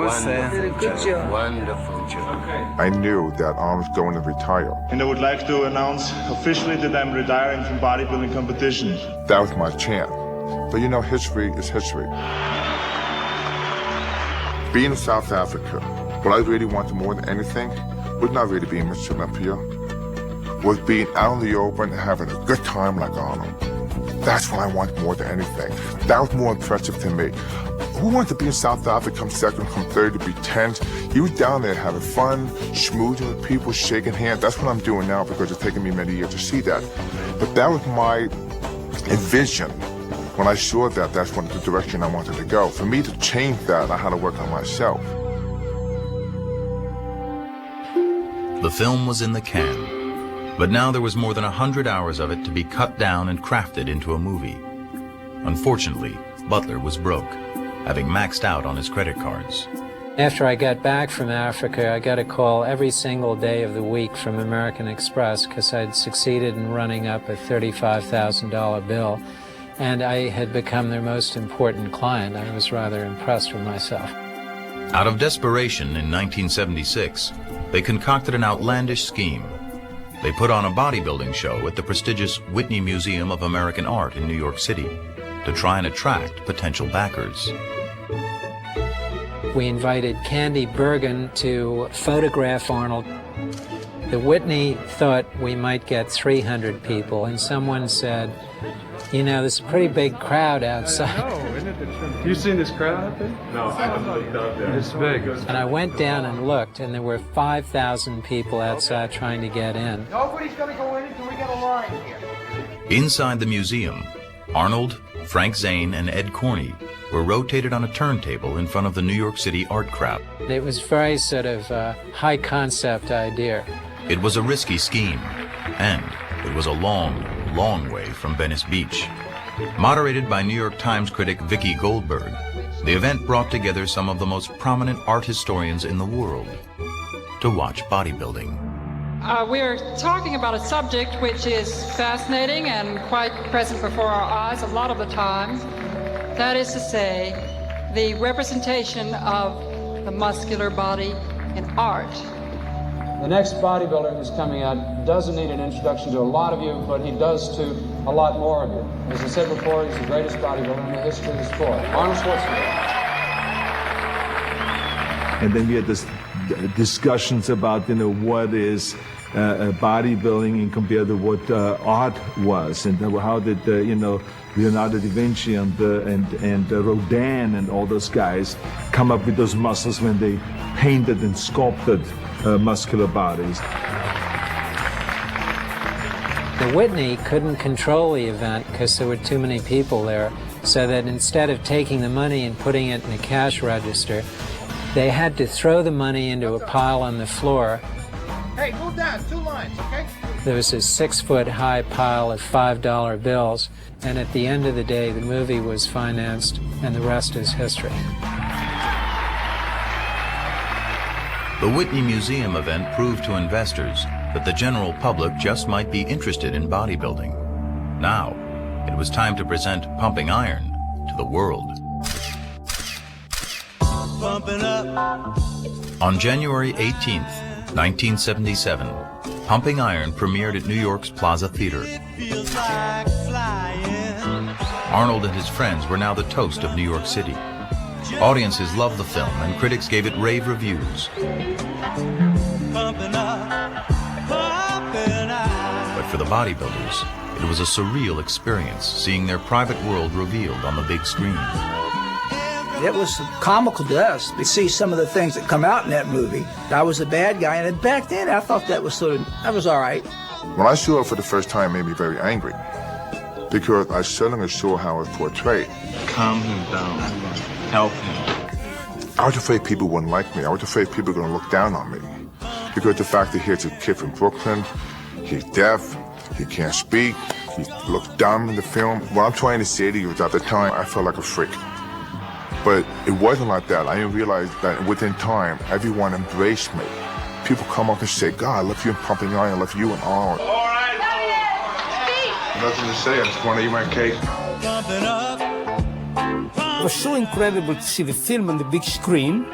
Good job. Wonderful job. I knew that Arnold was going to retire. And I would like to announce officially that I'm retiring from bodybuilding competition. That was my chance. But history is history. Being in South Africa, what I really wanted more than anything was not really being Mr. Olympia, was being out in the open and having a good time like Arnold. That's what I want more than anything. That was more impressive to me. Who wants to be in South Africa, come second, come third, to be tense? He was down there having fun, schmoozing with people, shaking hands. That's what I'm doing now because it's taken me many years to see that. But that was my vision. When I saw that, that's the direction I wanted to go. For me to change that, I had to work on myself. The film was in the can. But now there was more than 100 hours of it to be cut down and crafted into a movie. Unfortunately, Butler was broke, having maxed out on his credit cards. After I got back from Africa, I got a call every single day of the week from American Express because I'd succeeded in running up a $35,000 bill, and I had become their most important client. I was rather impressed with myself. Out of desperation in 1976, they concocted an outlandish scheme. They put on a bodybuilding show at the prestigious Whitney Museum of American Art in New York City to try and attract potential backers. We invited Candy Bergen to photograph Arnold. The Whitney thought we might get 300 people, and someone said, there's a pretty big crowd outside. I know, isn't it? You seen this crowd out there? No, I haven't looked out there. It's big. And I went down and looked, and there were 5,000 people outside trying to get in. Nobody's gonna go in until we get a line here. Inside the museum, Arnold, Frank Zane, and Ed Corney were rotated on a turntable in front of the New York City art crowd. It was very sort of a high-concept idea. It was a risky scheme, and it was a long, long way from Venice Beach. Moderated by New York Times critic Vicki Goldberg, The event brought together some of the most prominent art historians in the world to watch bodybuilding. We're talking about a subject which is fascinating and quite present before our eyes a lot of the time. That is to say, the representation of the muscular body in art. The next bodybuilder who's coming out doesn't need an introduction to a lot of you, but he does to a lot more of you. As I said before, he's the greatest bodybuilder in the history of the sport, Arnold Schwarzenegger. And then we had this discussions about, what is bodybuilding and compared to what art was, and how did Leonardo da Vinci and Rodin and all those guys come up with those muscles when they painted and sculpted muscular bodies. The Whitney couldn't control the event because there were too many people there, so that instead of taking the money and putting it in a cash register, they had to throw the money into a pile on the floor. Hey, move down, 2 lines, okay? There was a 6-foot-high pile of $5 bills, and at the end of the day, the movie was financed, and the rest is history. The Whitney Museum event proved to investors that the general public just might be interested in bodybuilding. Now, it was time to present pumping iron to the world. On January 18th, 1977, Pumping Iron premiered at New York's Plaza Theater. Arnold and his friends were now the toast of New York City. Audiences loved the film and critics gave it rave reviews. But for the bodybuilders, it was a surreal experience seeing their private world revealed on the big screen. It was comical to us to see some of the things that come out in that movie. I was a bad guy, and back then I thought that was all right. When I saw it for the first time, it made me very angry because I suddenly saw how it was portrayed. Calm him down. Help him. I was afraid people wouldn't like me. I was afraid people were going to look down on me because the fact that here's a kid from Brooklyn, he's deaf, he can't speak, he looks dumb in the film. What I'm trying to say to you is at the time, I felt like a freak. But it wasn't like that. I didn't realize that within time, everyone embraced me. People come up and say, God, I love you in Pumping Iron, I love you in Arnold. All right. Nothing to say, I just want to eat my cake. It was so incredible to see the film on the big screen.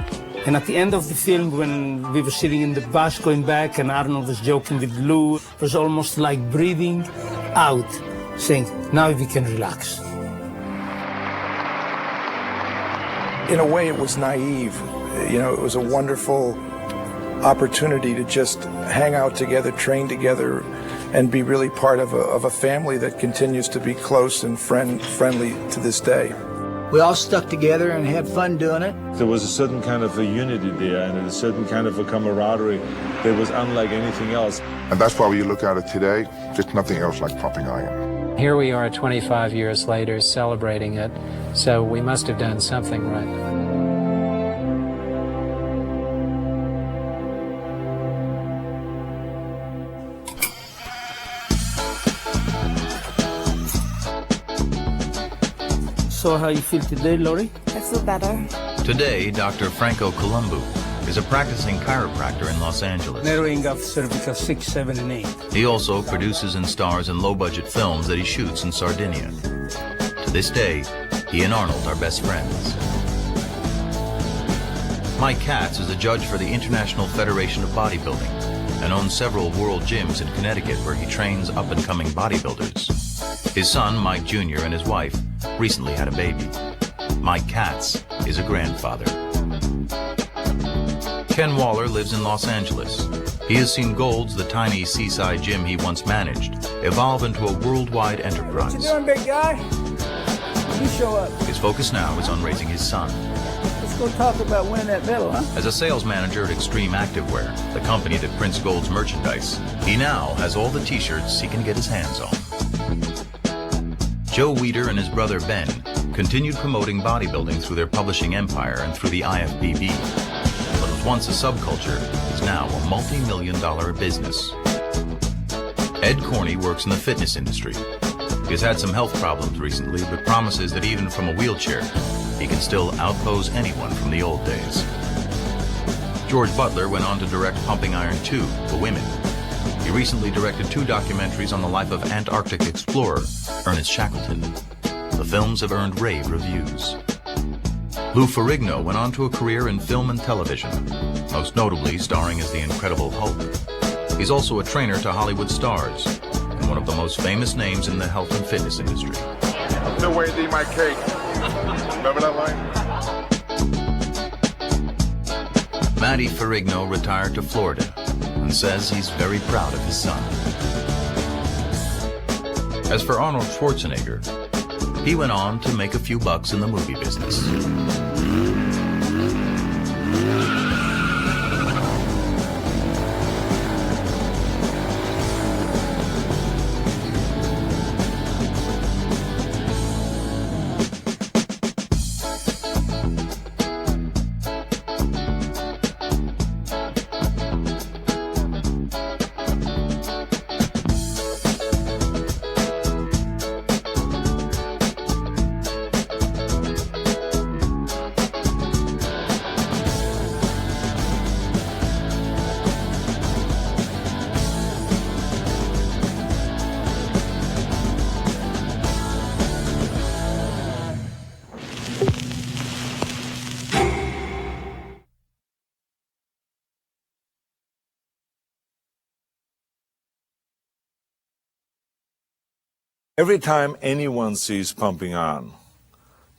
And at the end of the film, when we were sitting in the bus going back and Arnold was joking with Lou, it was almost like breathing out, saying, now we can relax. In a way, it was naive. It was a wonderful opportunity to just hang out together, train together, and be really part of a family that continues to be close and friendly to this day. We all stuck together and had fun doing it. There was a certain kind of a unity there and a certain kind of a camaraderie that was unlike anything else. And that's why when you look at it today, there's nothing else like Pumping Iron. Here we are 25 years later celebrating it, so we must have done something right. So how you feel today, Laurie? I feel better. Today, Dr. Franco Colombo is a practicing chiropractor in Los Angeles. Narrowing of cervical 6, 7, and 8. He also produces and stars in low-budget films that he shoots in Sardinia. To this day, he and Arnold are best friends. Mike Katz is a judge for the International Federation of Bodybuilding and owns several world gyms in Connecticut where he trains up-and-coming bodybuilders. His son, Mike Jr., and his wife recently had a baby. Mike Katz is a grandfather. Ken Waller lives in Los Angeles. He has seen Gold's, the tiny seaside gym he once managed, evolve into a worldwide enterprise. What you doing, big guy? You show up. His focus now is on raising his son. Let's go talk about winning that medal, huh? As a sales manager at Extreme Activewear, the company that prints Gold's merchandise, he now has all the t-shirts he can get his hands on. Joe Weider and his brother Ben continued promoting bodybuilding through their publishing empire and through the IFBB. What was once a subculture is now a multi-million-dollar business. Ed Corney works in the fitness industry. He's had some health problems recently, but promises that even from a wheelchair, he can still outpose anyone from the old days. George Butler went on to direct Pumping Iron 2 for women. He recently directed 2 documentaries on the life of Antarctic explorer Ernest Shackleton. The films have earned rave reviews. Lou Ferrigno went on to a career in film and television, most notably starring as the Incredible Hulk. He's also a trainer to Hollywood stars and one of the most famous names in the health and fitness industry. No way to eat my cake. Remember that line? Matty Ferrigno retired to Florida and says he's very proud of his son. As for Arnold Schwarzenegger, he went on to make a few bucks in the movie business. Every time anyone sees Pumping Iron,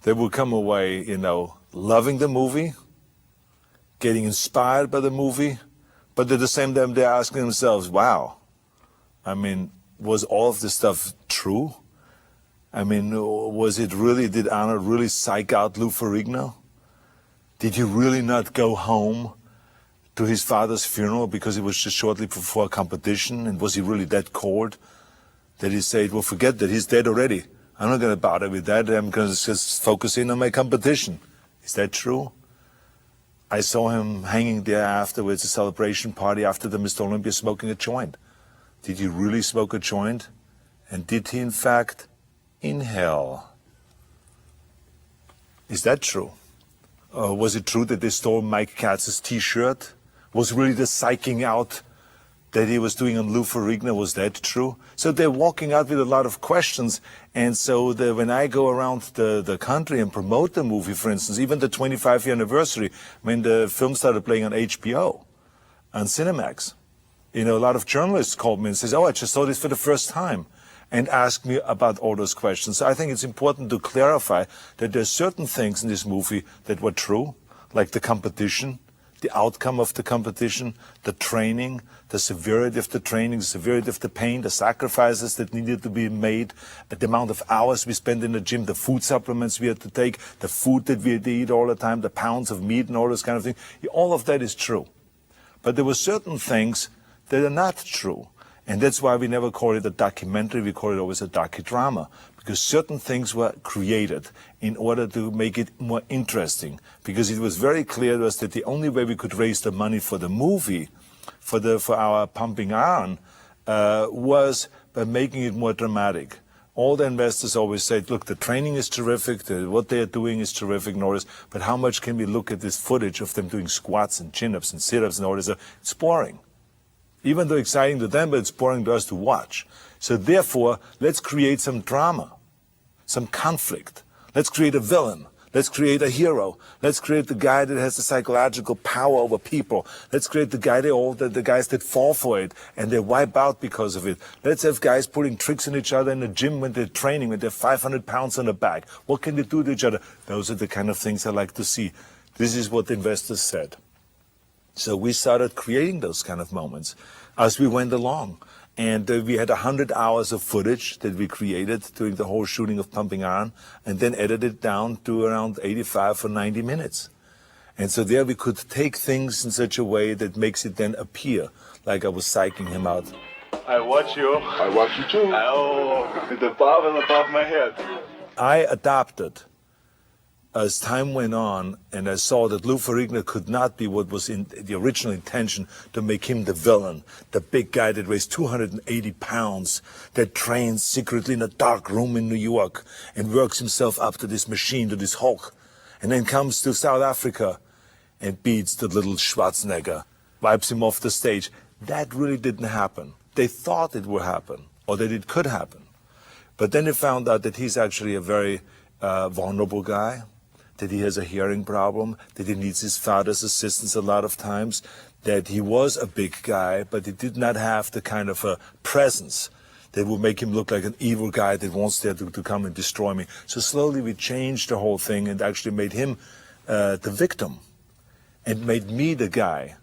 they will come away, loving the movie, getting inspired by the movie, but at the same time they're asking themselves, wow, was all of this stuff true? Did Arnold really psych out Lou Ferrigno? Did he really not go home to his father's funeral because it was just shortly before a competition? And was he really that cold that he said, well, forget that, he's dead already. I'm not going to bother with that. I'm going to just focus in on my competition. Is that true? I saw him hanging there afterwards, a celebration party after the Mr. Olympia, smoking a joint. Did he really smoke a joint? And did he, in fact, inhale? Is that true? Was it true that they stole Mike Katz's T-shirt? Was really the psyching out that he was doing on Lou Ferrigno, was that true? So they're walking out with a lot of questions. And so when I go around the country and promote the movie, for instance, even the 25th anniversary, when the film started playing on HBO, on Cinemax, a lot of journalists called me and says, oh, I just saw this for the first time, and asked me about all those questions. So I think it's important to clarify that there's certain things in this movie that were true, like the competition, the outcome of the competition, the training, the severity of the training, the severity of the pain, the sacrifices that needed to be made, the amount of hours we spent in the gym, the food supplements we had to take, the food that we had to eat all the time, the pounds of meat and all those kind of things. All of that is true. But there were certain things that are not true. And that's why we never call it a documentary, we call it always a docudrama, because certain things were created in order to make it more interesting, because it was very clear to us that the only way we could raise the money for the movie, for our Pumping Iron, was by making it more dramatic. All the investors always say, look, the training is terrific, what they are doing is terrific, and all this, but how much can we look at this footage of them doing squats and chin-ups and sit-ups and all this? It's boring. Even though exciting to them, but it's boring to us to watch. So therefore, let's create some drama, some conflict. Let's create a villain. Let's create a hero. Let's create the guy that has the psychological power over people. Let's create the guy the guys that fall for it and they wipe out because of it. Let's have guys putting tricks on each other in the gym when they're training, when they're 500 pounds on the back. What can they do to each other? Those are the kind of things I like to see. This is what the investors said. So we started creating those kind of moments as we went along. And we had 100 hours of footage that we created during the whole shooting of Pumping Iron, and then edited down to around 85 or 90 minutes. And so there we could take things in such a way that makes it then appear like I was psyching him out. I watch you. I watch you too. Oh, the bob on the top of my head. I adopted as time went on, and I saw that Lou Ferrigno could not be what was in the original intention, to make him the villain, the big guy that weighs 280 pounds, that trains secretly in a dark room in New York and works himself up to this machine, to this Hulk, and then comes to South Africa and beats the little Schwarzenegger, wipes him off the stage. That really didn't happen. They thought it would happen, or that it could happen. But then they found out that he's actually a very vulnerable guy, that he has a hearing problem, that he needs his father's assistance a lot of times, that he was a big guy, but he did not have the kind of a presence that would make him look like an evil guy that wants there to come and destroy me. So slowly we changed the whole thing and actually made him the victim, and made me the guy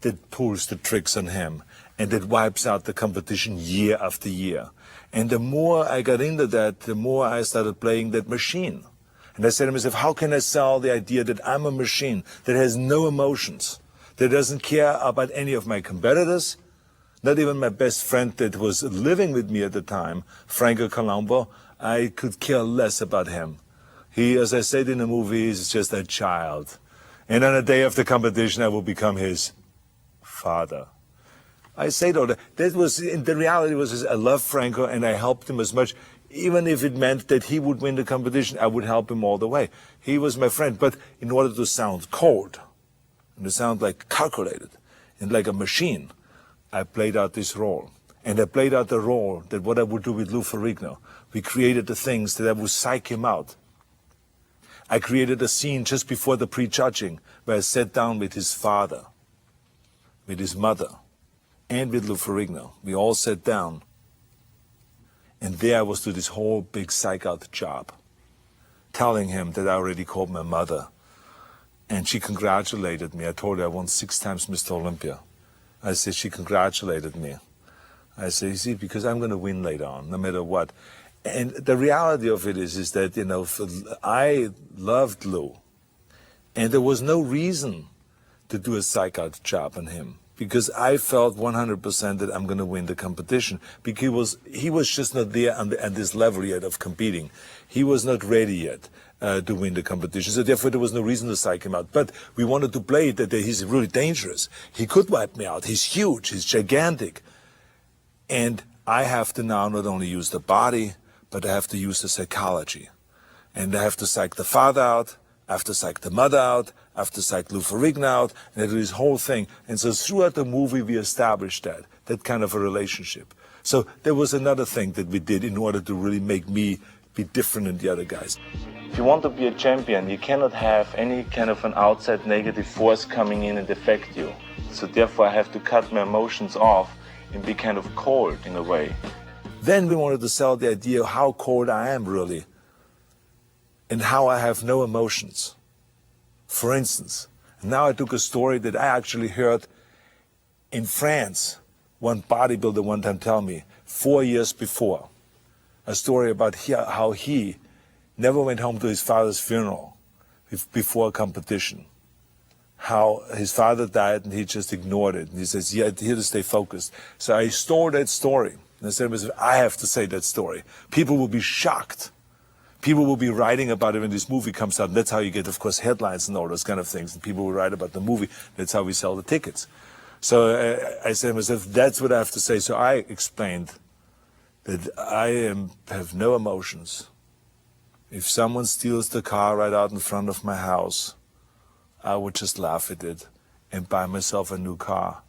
that pulls the tricks on him and that wipes out the competition year after year. And the more I got into that, the more I started playing that machine. And I said to myself, how can I sell the idea that I'm a machine that has no emotions, that doesn't care about any of my competitors, not even my best friend that was living with me at the time, Franco Colombo. I could care less about him. He, as I said in the movie, is just a child. And on the day of the competition, I will become his father. I say though, that was, in the reality was, I love Franco and I helped him as much, even if it meant that he would win the competition, I would help him all the way. He was my friend, but in order to sound cold, and to sound like calculated, and like a machine, I played out this role. And I played out the role that what I would do with Lou Ferrigno. We created the things that I would psych him out. I created a scene just before the prejudging where I sat down with his father, with his mother, and with Lou Ferrigno. We all sat down. And there I was to this whole big psych-out job, telling him that I already called my mother. And she congratulated me. I told her I won 6 times Mr. Olympia. I said, she congratulated me. I said, you see, because I'm going to win later on, no matter what. And the reality of it is that, you know, I loved Lou. And there was no reason to do a psych-out job on him, because I felt 100% that I'm going to win the competition, because he was just not there at this level yet of competing. He was not ready yet to win the competition, so therefore there was no reason to psych him out. But we wanted to play it that he's really dangerous. He could wipe me out. He's huge. He's gigantic. And I have to now not only use the body, but I have to use the psychology. And I have to psych the father out, I have to psych the mother out, I have to psych Lou Ferrigno out, and I do this whole thing. And so throughout the movie we established that kind of a relationship. So there was another thing that we did in order to really make me be different than the other guys. If you want to be a champion, you cannot have any kind of an outside negative force coming in and affect you. So therefore I have to cut my emotions off and be kind of cold in a way. Then we wanted to sell the idea of how cold I am really, and how I have no emotions. For instance, now I took a story that I actually heard in France, one bodybuilder one time tell me, 4 years before, a story about how he never went home to his father's funeral before a competition. How his father died and he just ignored it. And he says, yeah, here to stay focused. So I stole that story. And I said to myself, I have to say that story. People will be shocked. People will be writing about it when this movie comes out. And that's how you get, of course, headlines and all those kind of things. And people will write about the movie. That's how we sell the tickets. So I said to myself, that's what I have to say. So I explained that I have no emotions. If someone steals the car right out in front of my house, I would just laugh at it and buy myself a new car.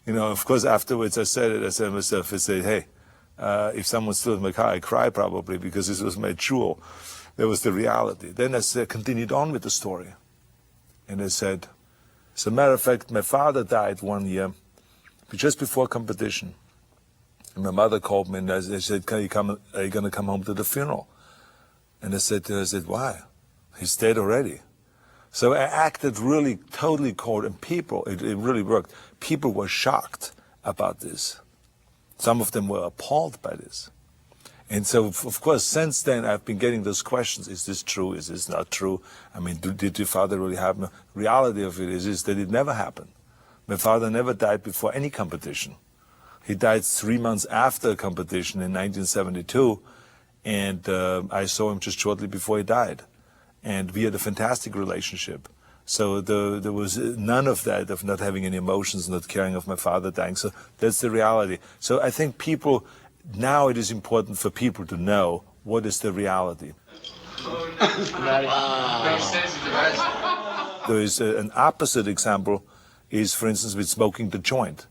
You know, of course, afterwards I said to myself, I said, hey, if someone steals my car, I cry probably because this was my jewel. That was the reality. Then I continued on with the story. And I said, as a matter of fact, my father died one year, just before competition. And my mother called me and I said, are you going to come home to the funeral? And I said to her, why? He's dead already. So I acted really totally cold, and people, it really worked. People were shocked about this. Some of them were appalled by this. And so, of course, since then, I've been getting those questions. Is this true? Is this not true? I mean, did your father really happen? The reality of it is that it never happened. My father never died before any competition. He died 3 months after a competition in 1972, and I saw him just shortly before he died. and we had a fantastic relationship. So there was none of that, of not having any emotions, not caring of my father dying. So that's the reality. So I think people, now it is important for people to know what is the reality. There is an opposite example is, for instance, with smoking the joint.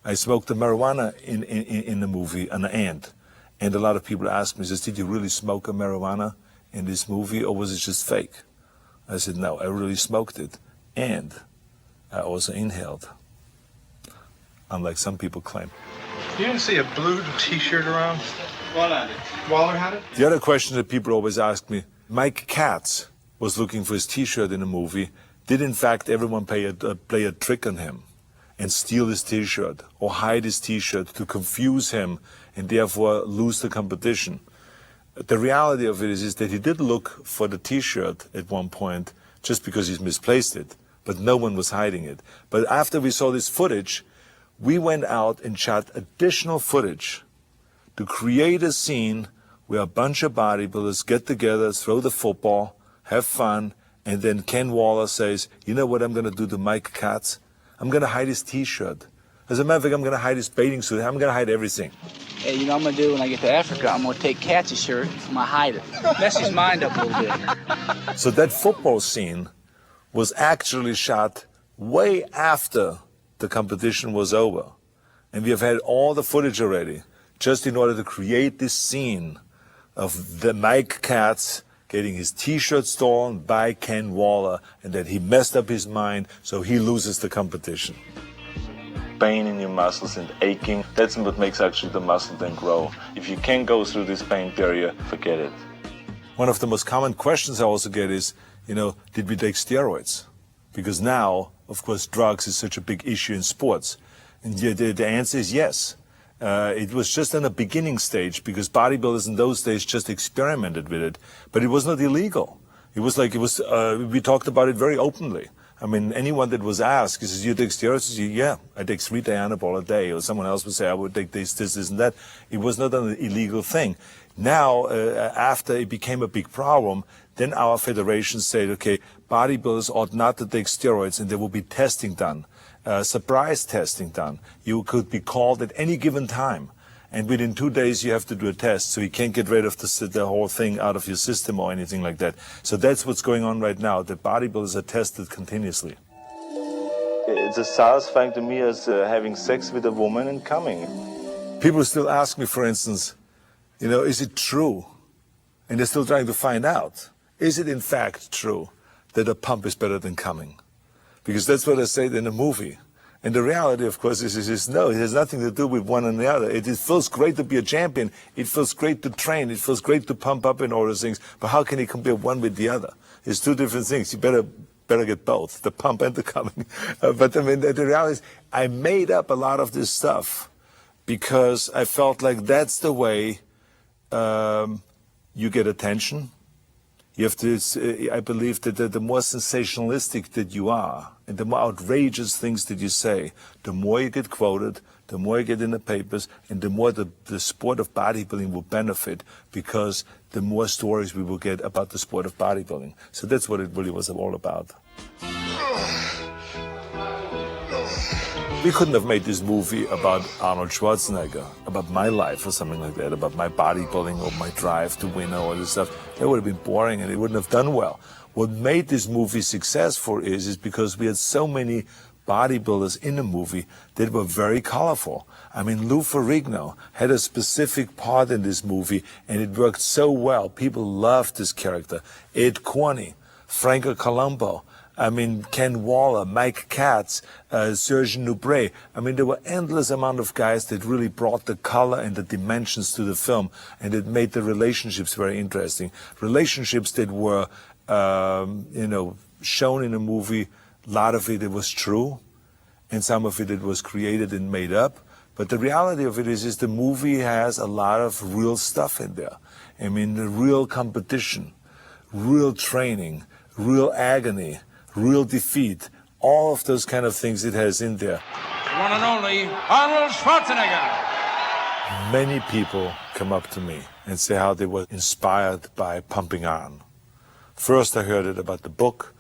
I smoked the marijuana in the movie, an ant. And a lot of people ask me, did you really smoke a marijuana in this movie, or was it just fake? I said, no, I really smoked it. And I also inhaled, unlike some people claim. You didn't see a blue T-shirt around? Waller had it? The other question that people always ask me, Mike Katz was looking for his T-shirt in a movie. Did in fact everyone play a trick on him and steal his T-shirt or hide his T-shirt to confuse him and therefore lose the competition? The reality of it is that he did look for the T-shirt at one point just because he's misplaced it, but no one was hiding it. But after we saw this footage, we went out and shot additional footage to create a scene where a bunch of bodybuilders get together, throw the football, have fun, and then Ken Waller says, you know what I'm going to do to Mike Katz? I'm going to hide his T-shirt. As a matter of fact, I'm going to hide his bathing suit. I'm going to hide everything. Hey, you know what I'm going to do when I get to Africa? I'm going to take Katz's shirt, I'm going to hide it. Mess his mind up a little bit. So that football scene was actually shot way after the competition was over. And we have had all the footage already, just in order to create this scene of the Mike Katz getting his T-shirt stolen by Ken Waller, and that he messed up his mind, so he loses the competition. Pain in your muscles and aching, that's what makes actually the muscle then grow. If you can't go through this pain barrier, forget it. One of the most common questions I also get is, did we take steroids? Because now, of course, drugs is such a big issue in sports. And the answer is yes. It was just in a beginning stage because bodybuilders in those days just experimented with it. But it was not illegal. We talked about it very openly. I mean, anyone that was asked, he says, you take steroids? Yeah, I take 3 Dianabol a day. Or someone else would say, I would take this, and that. It was not an illegal thing. Now, after it became a big problem, then our federation said, okay, bodybuilders ought not to take steroids, and there will be testing done, surprise testing done. You could be called at any given time. And within 2 days, you have to do a test, so you can't get rid of the whole thing out of your system or anything like that. So that's what's going on right now. The bodybuilders are tested continuously. It's as satisfying to me as having sex with a woman and coming. People still ask me, for instance, is it true? And they're still trying to find out. Is it in fact true that a pump is better than coming? Because that's what I said in the movie. And the reality, of course, is no, it has nothing to do with one and the other. It feels great to be a champion. It feels great to train. It feels great to pump up and all those things. But how can you compare one with the other? It's 2 different things. You better get both, the pump and the coming. But I mean, the reality is I made up a lot of this stuff because I felt like that's the way you get attention. You have to, I believe that the more sensationalistic that you are, and the more outrageous things that you say, the more you get quoted, the more you get in the papers, and the more the sport of bodybuilding will benefit, because the more stories we will get about the sport of bodybuilding. So that's what it really was all about. We couldn't have made this movie about Arnold Schwarzenegger, about my life or something like that, about my bodybuilding or my drive to win or all this stuff. That would have been boring and it wouldn't have done well. What made this movie successful is because we had so many bodybuilders in the movie that were very colorful. I mean, Lou Ferrigno had a specific part in this movie and it worked so well. People loved this character. Ed Corney, Franco Colombo, I mean, Ken Waller, Mike Katz, Serge Nubret. I mean, there were endless amount of guys that really brought the color and the dimensions to the film, and it made the relationships very interesting. Relationships that were, shown in a movie. A lot of it was true, and some of it was created and made up. But the reality of it is the movie has a lot of real stuff in there. I mean, the real competition, real training, real agony, real defeat, all of those kind of things it has in there. One and only Arnold Schwarzenegger. Many people come up to me and say how they were inspired by Pumping Iron. First I heard it about the book,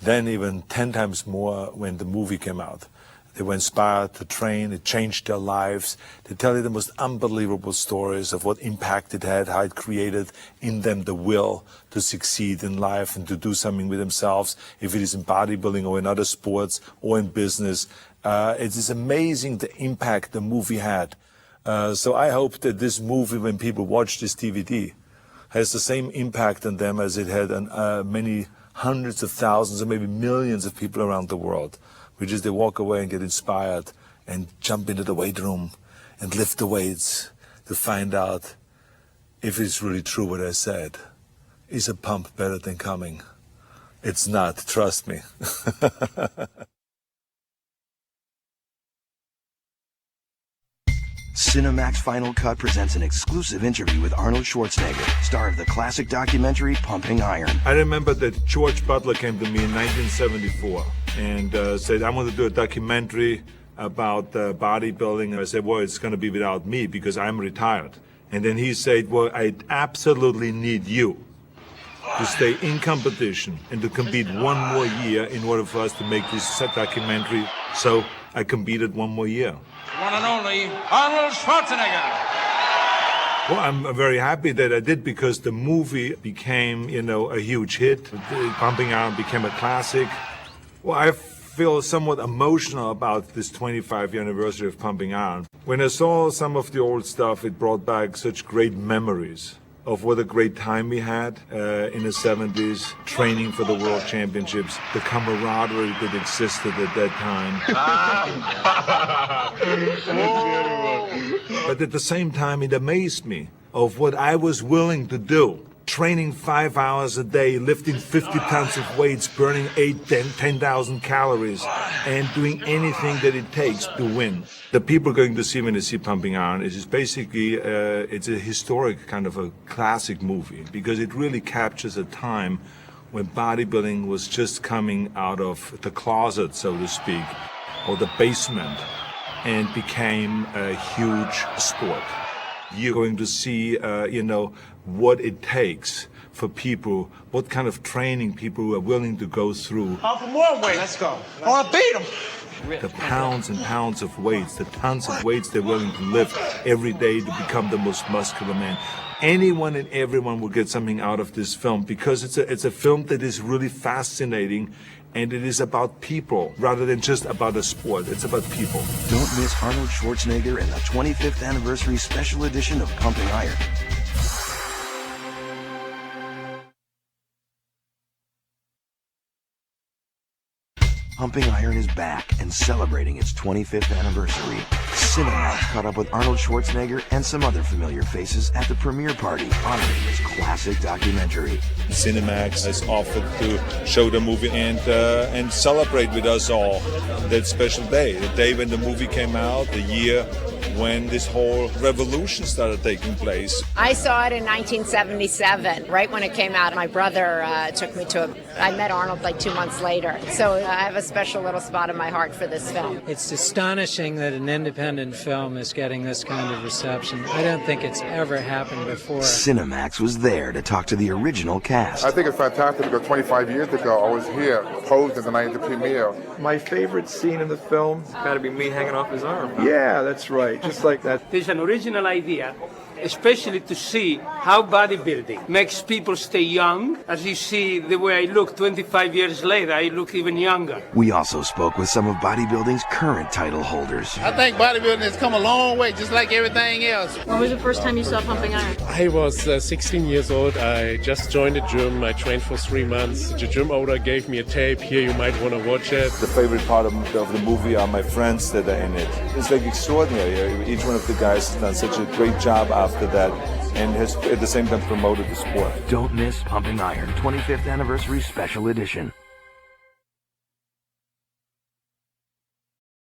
then even 10 times more when the movie came out. They were inspired to train, it changed their lives. They tell you the most unbelievable stories of what impact it had, how it created in them the will to succeed in life and to do something with themselves, if it is in bodybuilding or in other sports or in business. It is amazing the impact the movie had. So I hope that this movie, when people watch this DVD, has the same impact on them as it had on many hundreds of thousands or maybe millions of people around the world. Which is they walk away and get inspired and jump into the weight room and lift the weights to find out if it's really true what I said. Is a pump better than coming? It's not, trust me. Cinemax Final Cut presents an exclusive interview with Arnold Schwarzenegger, star of the classic documentary Pumping Iron. I remember that George Butler came to me in 1974 and said, I want to do a documentary about bodybuilding. And I said, well, it's going to be without me because I'm retired. And then he said, well, I absolutely need you to stay in competition and to compete one more year in order for us to make this documentary. So I competed one more year. One and only Arnold Schwarzenegger. Well, I'm very happy that I did because the movie became, a huge hit. Pumping Iron became a classic. Well, I feel somewhat emotional about this 25th anniversary of Pumping Iron. When I saw some of the old stuff, it brought back such great memories of what a great time we had in the 70s, training for the World Championships, the camaraderie that existed at that time. But at the same time, it amazed me of what I was willing to do. Training 5 hours a day, lifting 50 tons of weights, burning 10,000 calories, and doing anything that it takes to win. The people going to see when they see Pumping Iron is basically, it's a historic kind of a classic movie because it really captures a time when bodybuilding was just coming out of the closet, so to speak, or the basement, and became a huge sport. You're going to see, what it takes for people, what kind of training people are willing to go through. I'm for more weight. Let's go. I beat him. The pounds and pounds of weights, the tons of weights they're willing to lift every day to become the most muscular man. Anyone and everyone will get something out of this film because it's a film that is really fascinating. And it is about people rather than just about a sport. It's about people. Don't miss Arnold Schwarzenegger and the 25th anniversary special edition of Pumping Iron. Pumping Iron is back and celebrating its 25th anniversary. Cinemax caught up with Arnold Schwarzenegger and some other familiar faces at the premiere party honoring this classic documentary. Cinemax has offered to show the movie and celebrate with us all that special day, the day when the movie came out, the year when this whole revolution started taking place. I saw it in 1977, right when it came out. My brother took me to it. I met Arnold like 2 months later. So I have a special little spot in my heart for this film. It's astonishing that an independent film is getting this kind of reception. I don't think it's ever happened before. Cinemax was there to talk to the original cast. I think it's fantastic because 25 years ago I was here, posed at the night of the premiere. My favorite scene in the film got to be me hanging off his arm. Yeah, that's right. Just like that. There's an original idea, especially to see how bodybuilding makes people stay young. As you see, the way I look 25 years later, I look even younger. We also spoke with some of bodybuilding's current title holders. I think bodybuilding has come a long way, just like everything else. When was the first time you saw Pumping Iron? I was 16 years old. I just joined the gym. I trained for 3 months. The gym owner gave me a tape. Here, you might want to watch it. The favorite part of the movie are my friends that are in it. It's like extraordinary. Each one of the guys has done such a great job after that and has at the same time promoted the sport. Don't miss Pumping Iron 25th Anniversary Special Edition.